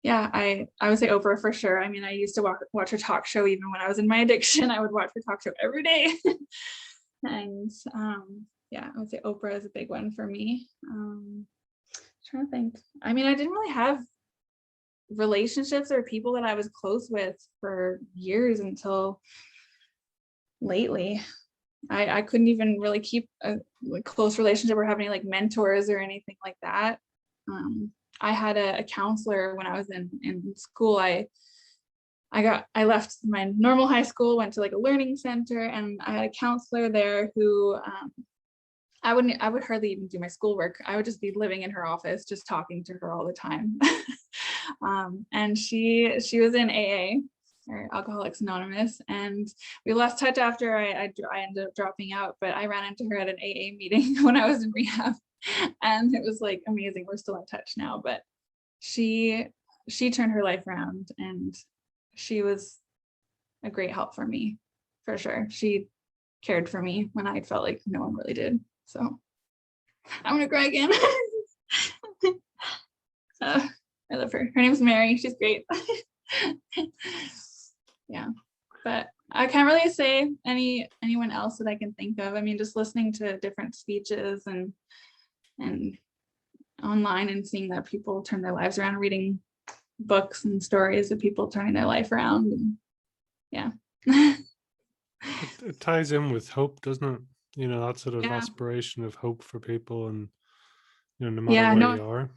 Speaker 2: yeah, I would say Oprah for sure. I mean, I used to watch her talk show even when I was in my addiction. I would watch her talk show every day. And yeah, I would say Oprah is a big one for me. Trying to think. I mean, I didn't really have relationships or people that I was close with for years until lately. I couldn't even really keep a close relationship or have any like mentors or anything like that. I had a counselor when I was in school. I left my normal high school, went to like a learning center, and I had a counselor there who I would hardly even do my schoolwork. I would just be living in her office, just talking to her all the time. And she was in AA, or Alcoholics Anonymous, and we lost touch after I ended up dropping out. But I ran into her at an AA meeting when I was in rehab, and it was like amazing. We're still in touch now, but she turned her life around, and she was a great help for me, for sure. She cared for me when I felt like no one really did. So I'm gonna cry again. I love her. Her name's Mary. She's great. Yeah, but I can't really say anyone else that I can think of. I mean, just listening to different speeches and online, and seeing that people turn their lives around, reading books and stories of people turning their life around. And yeah.
Speaker 1: It ties in with hope, doesn't it? You know, that sort of
Speaker 2: Yeah.
Speaker 1: aspiration of hope for people, and you know, no matter
Speaker 2: Yeah,
Speaker 1: where
Speaker 2: no,
Speaker 1: you are.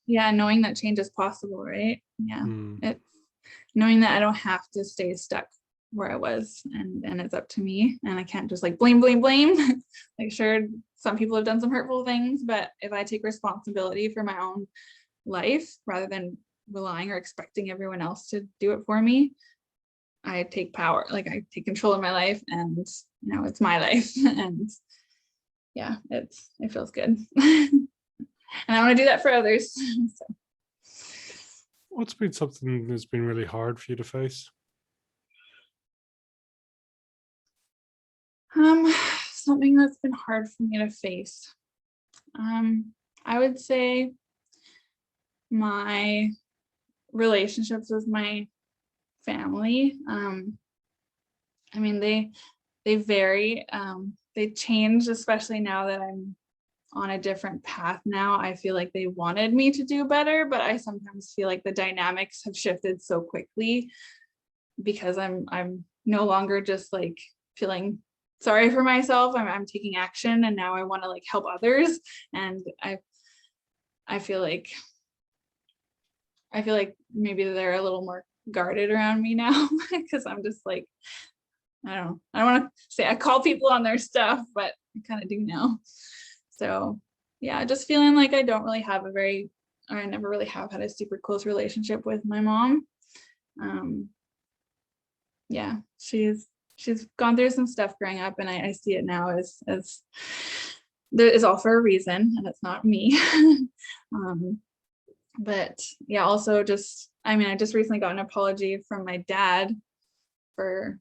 Speaker 2: yeah, knowing that change is possible, right? Yeah.
Speaker 1: Mm.
Speaker 2: It's knowing that I don't have to stay stuck where I was, and it's up to me, and I can't just like blame. Like, sure, some people have done some hurtful things, but if I take responsibility for my own life rather than relying or expecting everyone else to do it for me, I take power, like I take control of my life, and you know, it's my life. And yeah, it feels good. And I want to do that for others. So.
Speaker 1: What's been something that's been really hard for you to face?
Speaker 2: Something that's been hard for me to face. I would say my relationships with my family. I mean, they vary. They change, especially now that I'm on a different path now. I feel like they wanted me to do better, but I sometimes feel like the dynamics have shifted so quickly, because I'm no longer just like feeling sorry for myself. I'm taking action, and now I want to like help others. And I feel like maybe they're a little more guarded around me now, because I'm just like, I don't want to say I call people on their stuff, but I kind of do now. So yeah, just feeling like I don't really have I never really have had a super close relationship with my mom. Yeah, she's gone through some stuff growing up, and I see it now as there is all for a reason, and it's not me. But yeah, also just, I mean, I just recently got an apology from my dad for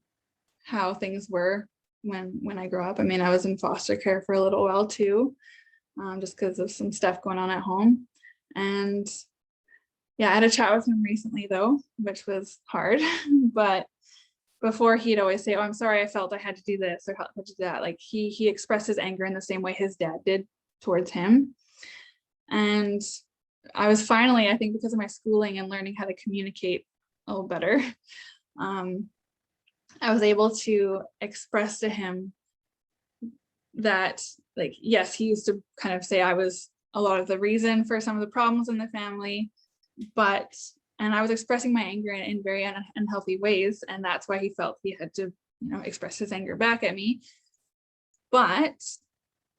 Speaker 2: how things were when I grew up. I mean, I was in foster care for a little while too, just because of some stuff going on at home. And yeah, I had a chat with him recently though, which was hard, but before he'd always say, oh, I'm sorry, I felt I had to do this or had to do that. Like he expressed his anger in the same way his dad did towards him. And I was finally, I think because of my schooling and learning how to communicate a little better, I was able to express to him that, like, yes, he used to kind of say I was a lot of the reason for some of the problems in the family, and I was expressing my anger in very unhealthy ways, and that's why he felt he had to, express his anger back at me. But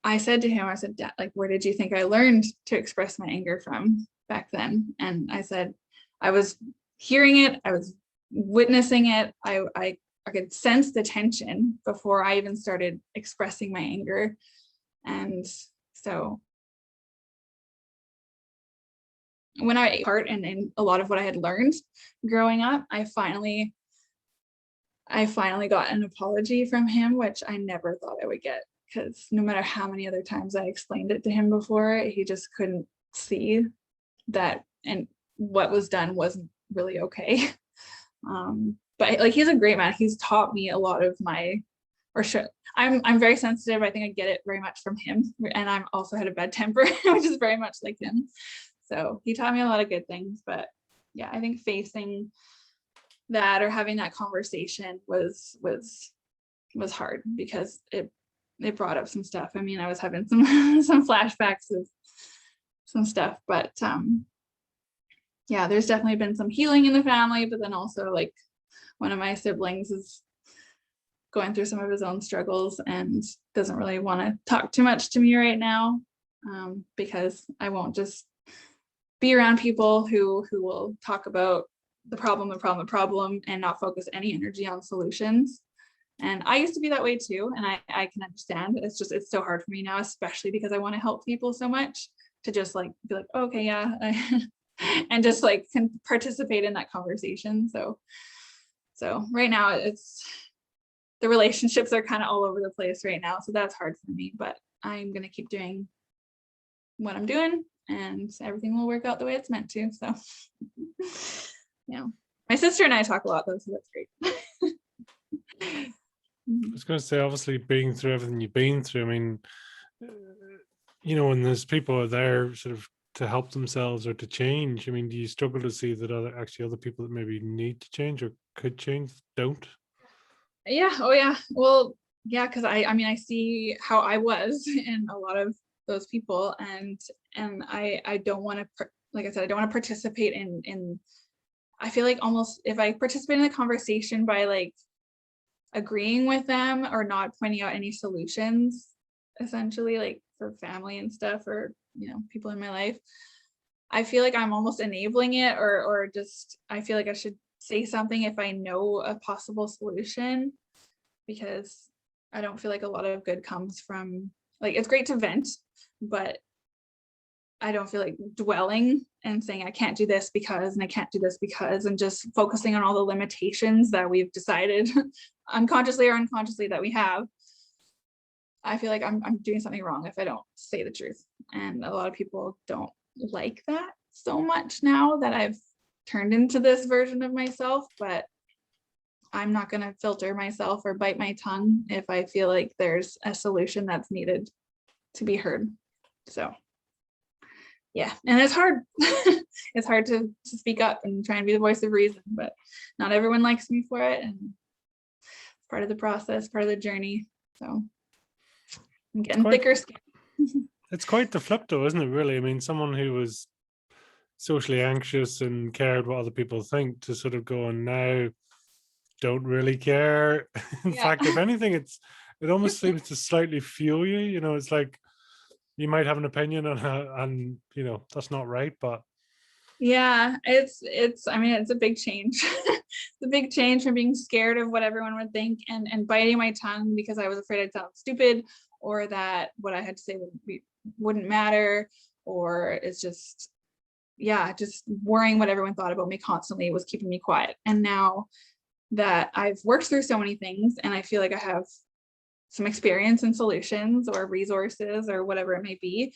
Speaker 2: I said to him, I said, Dad, like, where did you think I learned to express my anger from back then? And I said, I was hearing it, I was witnessing it, I could sense the tension before I even started expressing my anger. And so when I ate part in a lot of what I had learned growing up, I finally got an apology from him, which I never thought I would get, because no matter how many other times I explained it to him before, he just couldn't see that, and what was done wasn't really okay. But like, he's a great man. He's taught me a lot of I'm very sensitive. I think I get it very much from him, and I'm also had a bad temper, which is very much like him. So he taught me a lot of good things. But yeah, I think facing that or having that conversation was hard, because it brought up some stuff. I mean, I was having some flashbacks of some stuff, but yeah, there's definitely been some healing in the family. But then also, like, one of my siblings is going through some of his own struggles and doesn't really want to talk too much to me right now, because I won't just be around people who will talk about the problem and not focus any energy on solutions. And I used to be that way too, and I can understand. It's so hard for me now, especially because I want to help people so much, to just like be like, oh, okay, yeah, and just like can participate in that conversation. So right now it's, the relationships are kind of all over the place right now, so that's hard for me, but I'm gonna keep doing what I'm doing, and everything will work out the way it's meant to. So yeah, my sister and I talk a lot though, so that's great.
Speaker 1: I was going to say, obviously, being through everything you've been through, I mean, when there's people are there sort of to help themselves or to change, I mean, do you struggle to see that other people that maybe need to change or could change don't?
Speaker 2: Yeah. Oh yeah. Well, yeah, because I mean, I see how I was in a lot of those people, and I don't want to, like I said, I don't want to participate in I feel like almost if I participate in the conversation by like agreeing with them or not pointing out any solutions, essentially, like for family and stuff, or people in my life, I feel like I'm almost enabling it, or just I feel like I should say something if I know a possible solution, because I don't feel like a lot of good comes from, like, it's great to vent, but I don't feel like dwelling and saying I can't do this because, and I can't do this because, and just focusing on all the limitations that we've decided unconsciously or unconsciously that we have. I feel like I'm doing something wrong if I don't say the truth. And a lot of people don't like that so much now that I've turned into this version of myself, but I'm not going to filter myself or bite my tongue if I feel like there's a solution that's needed to be heard. So yeah, and it's hard. It's hard to speak up and try and be the voice of reason, but not everyone likes me for it, and it's part of the process, part of the journey. So I'm getting thicker skin.
Speaker 1: It's quite the flip though, isn't it, really? I mean, someone who was socially anxious and cared what other people think, to sort of go and now don't really care. In fact, if anything, it almost seems to slightly fuel you. It's like you might have an opinion on how, and that's not right, but
Speaker 2: yeah, I mean, it's a big change. It's a big change from being scared of what everyone would think and biting my tongue because I was afraid I'd sound stupid, or that what I had to say wouldn't matter, or it's just, yeah, just worrying what everyone thought about me constantly was keeping me quiet. And now that I've worked through so many things and I feel like I have some experience and solutions or resources or whatever it may be,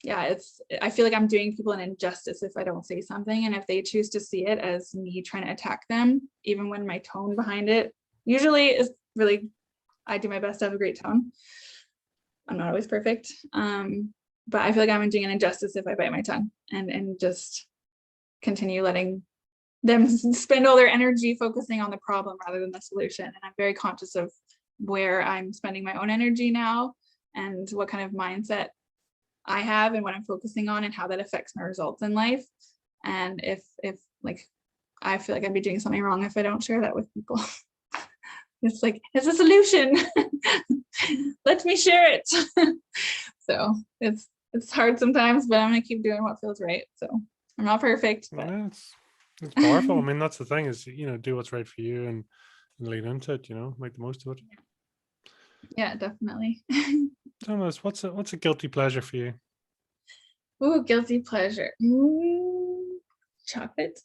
Speaker 2: yeah, I feel like I'm doing people an injustice if I don't say something. And if they choose to see it as me trying to attack them, even when my tone behind it usually is really, I do my best to have a great tone. I'm not always perfect. But I feel like I'm doing an injustice if I bite my tongue and just continue letting them spend all their energy focusing on the problem rather than the solution. And I'm very conscious of where I'm spending my own energy now and what kind of mindset I have and what I'm focusing on and how that affects my results in life. And if like, I feel like I'd be doing something wrong if I don't share that with people. It's like, it's a solution. Let me share it. So it's hard sometimes, but I'm gonna keep doing what feels right. So I'm not perfect, but
Speaker 1: Yeah, it's powerful. I mean, that's the thing is, do what's right for you and lean into it, make the most of it.
Speaker 2: yeah, definitely.
Speaker 1: Thomas, what's a guilty pleasure for you?
Speaker 2: Ooh, guilty pleasure. Chocolate.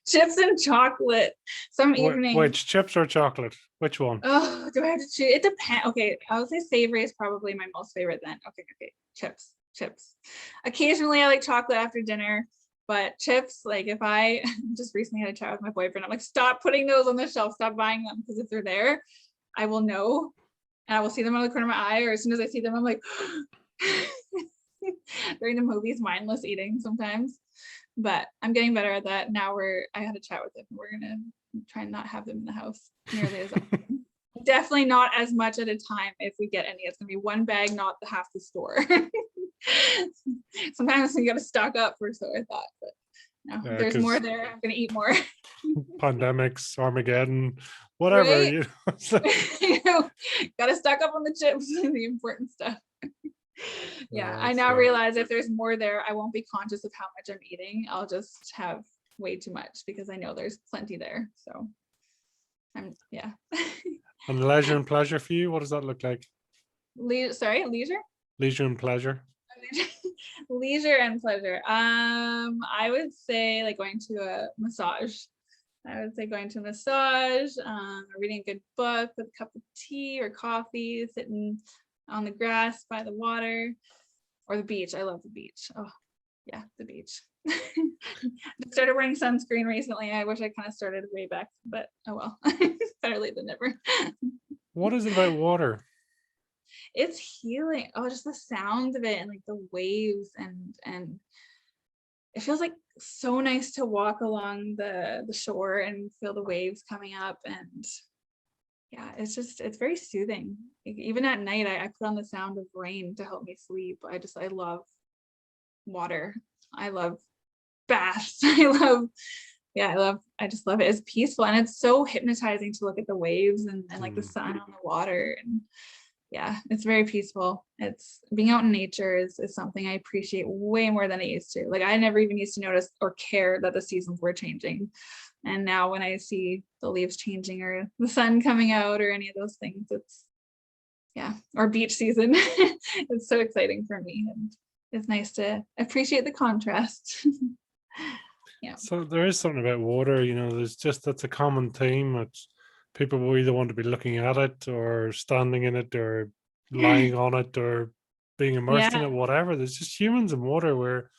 Speaker 2: Chips and chocolate. Some evenings.
Speaker 1: Which chips or chocolate? Which one?
Speaker 2: Oh, do I have to choose? It depends. Okay, I would say savory is probably my most favorite then. Okay. Chips. Occasionally I like chocolate after dinner, but chips, like if I just recently had a chat with my boyfriend, I'm like, stop putting those on the shelf, stop buying them, because if they're there, I will know and I will see them out of the corner of my eye, or as soon as I see them, I'm like, during the movies, mindless eating sometimes. But I'm getting better at that now. I had a chat with him. We're gonna try and not have them in the house nearly as often. Definitely not as much at a time. If we get any, it's gonna be one bag, not the half the store. Sometimes you gotta stock up, or so I thought, but no,
Speaker 1: Yeah,
Speaker 2: there's more there. I'm gonna eat more.
Speaker 1: Pandemics, Armageddon, whatever.
Speaker 2: Right? Gotta stock up on the chips, the important stuff. Yeah, I now realize if there's more there, I won't be conscious of how much I'm eating. I'll just have way too much because I know there's plenty there. So yeah.
Speaker 1: And leisure and pleasure for you, what does that look like?
Speaker 2: Sorry, leisure?
Speaker 1: Leisure and pleasure.
Speaker 2: Leisure and pleasure. I would say like going to a massage. I would say going to a massage, reading a good book with a cup of tea or coffee, sitting on the grass by the water, or the beach. I love the beach. Oh yeah, the beach. Started wearing sunscreen recently. I wish I kind of started way back, but oh well. Better late than never.
Speaker 1: What is it about water?
Speaker 2: It's healing. Oh, just the sound of it and like the waves and it feels like so nice to walk along the shore and feel the waves coming up. And yeah, it's very soothing. Even at night, I put on the sound of rain to help me sleep. I love water. I love baths. I just love it. It's peaceful and it's so hypnotizing to look at the waves and like the sun on the water. And yeah, it's very peaceful. It's being out in nature is something I appreciate way more than I used to. Like I never even used to notice or care that the seasons were changing. And now when I see the leaves changing or the sun coming out or any of those things, or beach season, it's so exciting for me. And it's nice to appreciate the contrast. Yeah.
Speaker 1: So there is something about water, that's a common theme. It's people will either want to be looking at it or standing in it or lying on it or being immersed in it, whatever. There's just humans in water where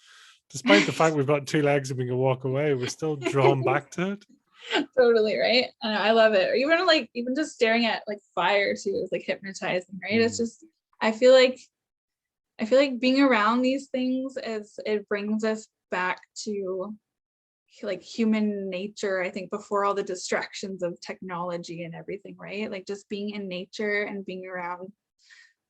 Speaker 1: despite the fact we've got two legs and we can walk away, we're still drawn back to it.
Speaker 2: Totally, right? I love it. Or even just staring at like fire too is like hypnotizing, right? It's just I feel like being around these things it brings us back to like human nature, I think, before all the distractions of technology and everything, right? Like just being in nature and being around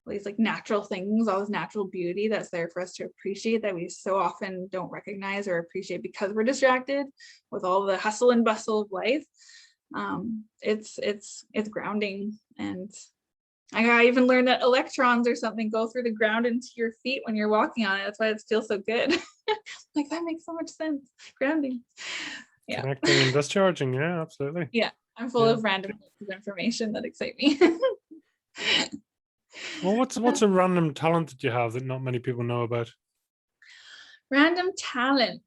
Speaker 2: these like natural things, all this natural beauty that's there for us to appreciate that we so often don't recognize or appreciate because we're distracted with all the hustle and bustle of life. It's grounding. And I even learned that electrons or something go through the ground into your feet when you're walking on it. That's why it feels so good. Like that makes so much sense. Grounding. Yeah.
Speaker 1: Connecting and discharging. Yeah, absolutely.
Speaker 2: Yeah. I'm full of random bits of information that excite me.
Speaker 1: Well, what's a random talent that you have that not many people know about?
Speaker 2: Random talent.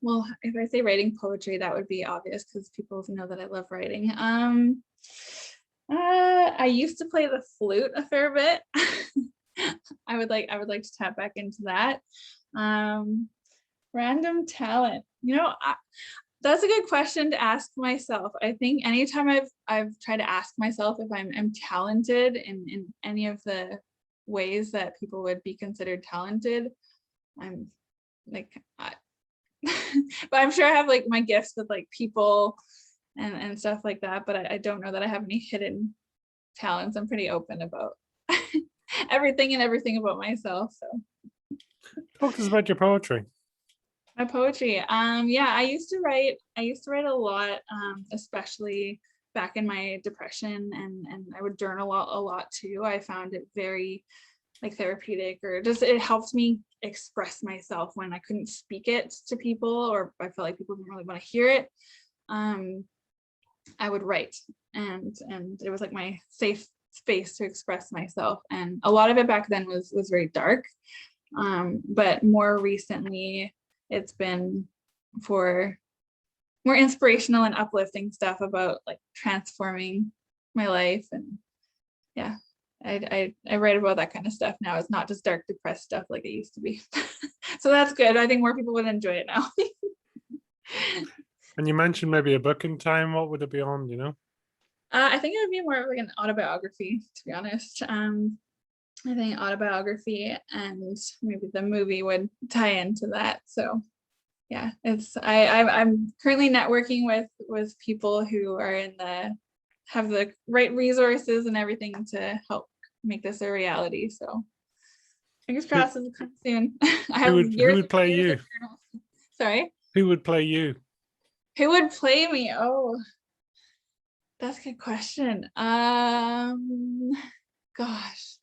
Speaker 2: Well, if I say writing poetry, that would be obvious because people know that I love writing. I used to play the flute a fair bit. I would like to tap back into that. Random talent. That's a good question to ask myself. I think anytime I've tried to ask myself if I'm talented in any of the ways that people would be considered talented, I'm like, but I'm sure I have like my gifts with like people and stuff like that, but I don't know that I have any hidden talents. I'm pretty open about everything about myself. So
Speaker 1: talk to us about your poetry.
Speaker 2: my poetry. Yeah, I used to write a lot, especially back in my depression, and I would journal a lot too. I found it very like therapeutic, or just it helped me express myself when I couldn't speak it to people, or I felt like people didn't really want to hear it. I would write, and it was like my safe space to express myself. And a lot of it back then was very dark. But more recently, it's been for more inspirational and uplifting stuff about like transforming my life. And yeah, I write about that kind of stuff now. It's not just dark, depressed stuff like it used to be. So that's good. I think more people would enjoy it now.
Speaker 1: And you mentioned maybe a book in time. What would it be on, you know?
Speaker 2: I think it would be more of like an autobiography, to be honest. I think autobiography, and maybe the movie would tie into that. So yeah, I'm currently networking with people who are have the right resources and everything to help make this a reality. So fingers crossed it'll come soon.
Speaker 1: Who would play you?
Speaker 2: Sorry?
Speaker 1: Who would play you?
Speaker 2: Who would play me? Oh, that's a good question. Gosh.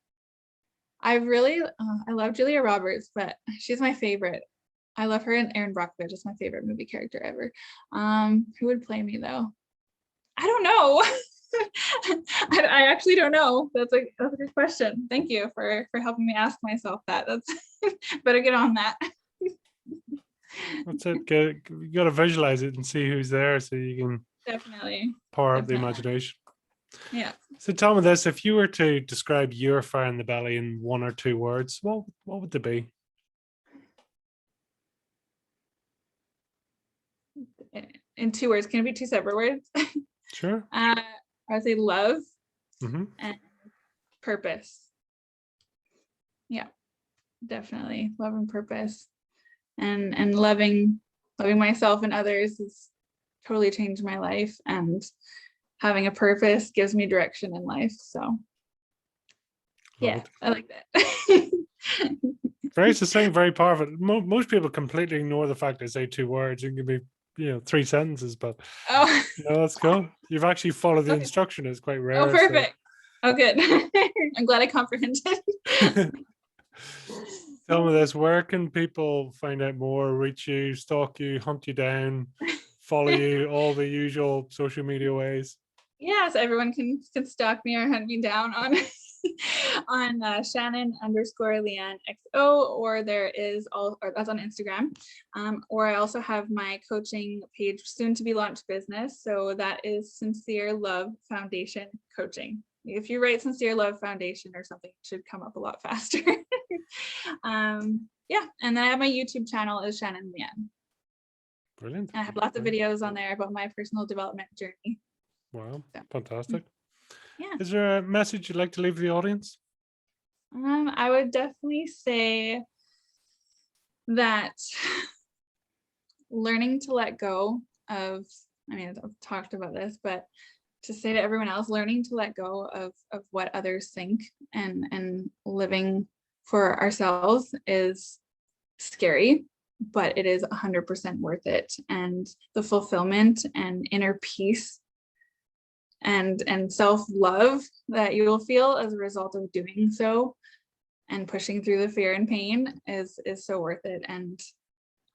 Speaker 2: I love Julia Roberts, but she's my favorite. I love her, and Erin Brockovich is my favorite movie character ever. Who would play me though? I don't know. I actually don't know. That's a good question. Thank you for helping me ask myself that. That's better get on that.
Speaker 1: That's it. You got to visualize it and see who's there, so you can
Speaker 2: Definitely
Speaker 1: power up the imagination.
Speaker 2: Yeah.
Speaker 1: So tell me this: if you were to describe your fire in the belly in 1 or 2 words, what would they be?
Speaker 2: In 2 words, can it be 2 separate words?
Speaker 1: Sure.
Speaker 2: I would say love and purpose. Yeah, definitely love and purpose, and loving myself and others has totally changed my life, and having a purpose gives me direction in life. So yeah, I like that.
Speaker 1: Very succinct, very powerful. Most people completely ignore the fact they say 2 words. It can be 3 sentences, but
Speaker 2: oh
Speaker 1: no, that's cool. You've actually followed the instruction. It's quite rare.
Speaker 2: Oh, perfect. So. Oh, good. I'm glad I comprehended.
Speaker 1: Tell me this: where can people find out more, reach you, stalk you, hunt you down, follow you, all the usual social media ways?
Speaker 2: Yeah, so everyone can stalk me or hunt me down on Shannon _Leanne XO, or that's on Instagram. Or I also have my coaching page, soon to be launched business. So that is Sincere Love Foundation Coaching. If you write Sincere Love Foundation or something, it should come up a lot faster. Yeah, and then I have my YouTube channel is Shannon Leanne.
Speaker 1: Brilliant.
Speaker 2: And I have lots of videos on there about my personal development journey.
Speaker 1: Wow, fantastic.
Speaker 2: Yeah.
Speaker 1: Is there a message you'd like to leave the audience?
Speaker 2: I would definitely say that learning to let go of, I've talked about this, but to say to everyone else, learning to let go of what others think and living for ourselves is scary, but it is 100% worth it. And the fulfillment and inner peace and self-love that you will feel as a result of doing so and pushing through the fear and pain is so worth it. And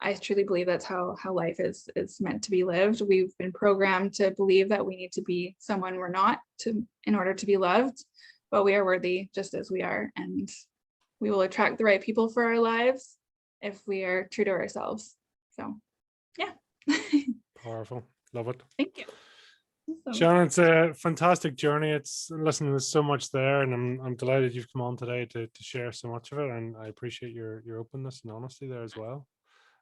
Speaker 2: I truly believe that's how life is meant to be lived. We've been programmed to believe that we need to be someone we're not in order to be loved, but we are worthy just as we are, and we will attract the right people for our lives if we are true to ourselves. So yeah.
Speaker 1: Powerful. Love it.
Speaker 2: Thank you.
Speaker 1: Shannon, it's a fantastic journey. Listen, there's so much there, and I'm delighted you've come on today to share so much of it, and I appreciate your openness and honesty there as well.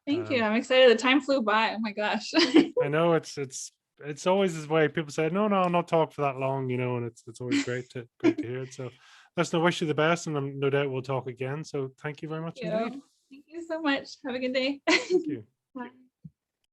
Speaker 2: Thank you. I'm excited. The time flew by. Oh my gosh.
Speaker 1: I know it's always this way. People say, no, I'll not talk for that long, and it's always great to hear it. So listen, I wish you the best, and no doubt we'll talk again. So thank you very much indeed.
Speaker 2: Thank you so much. Have a good day.
Speaker 1: Thank you.
Speaker 2: Bye.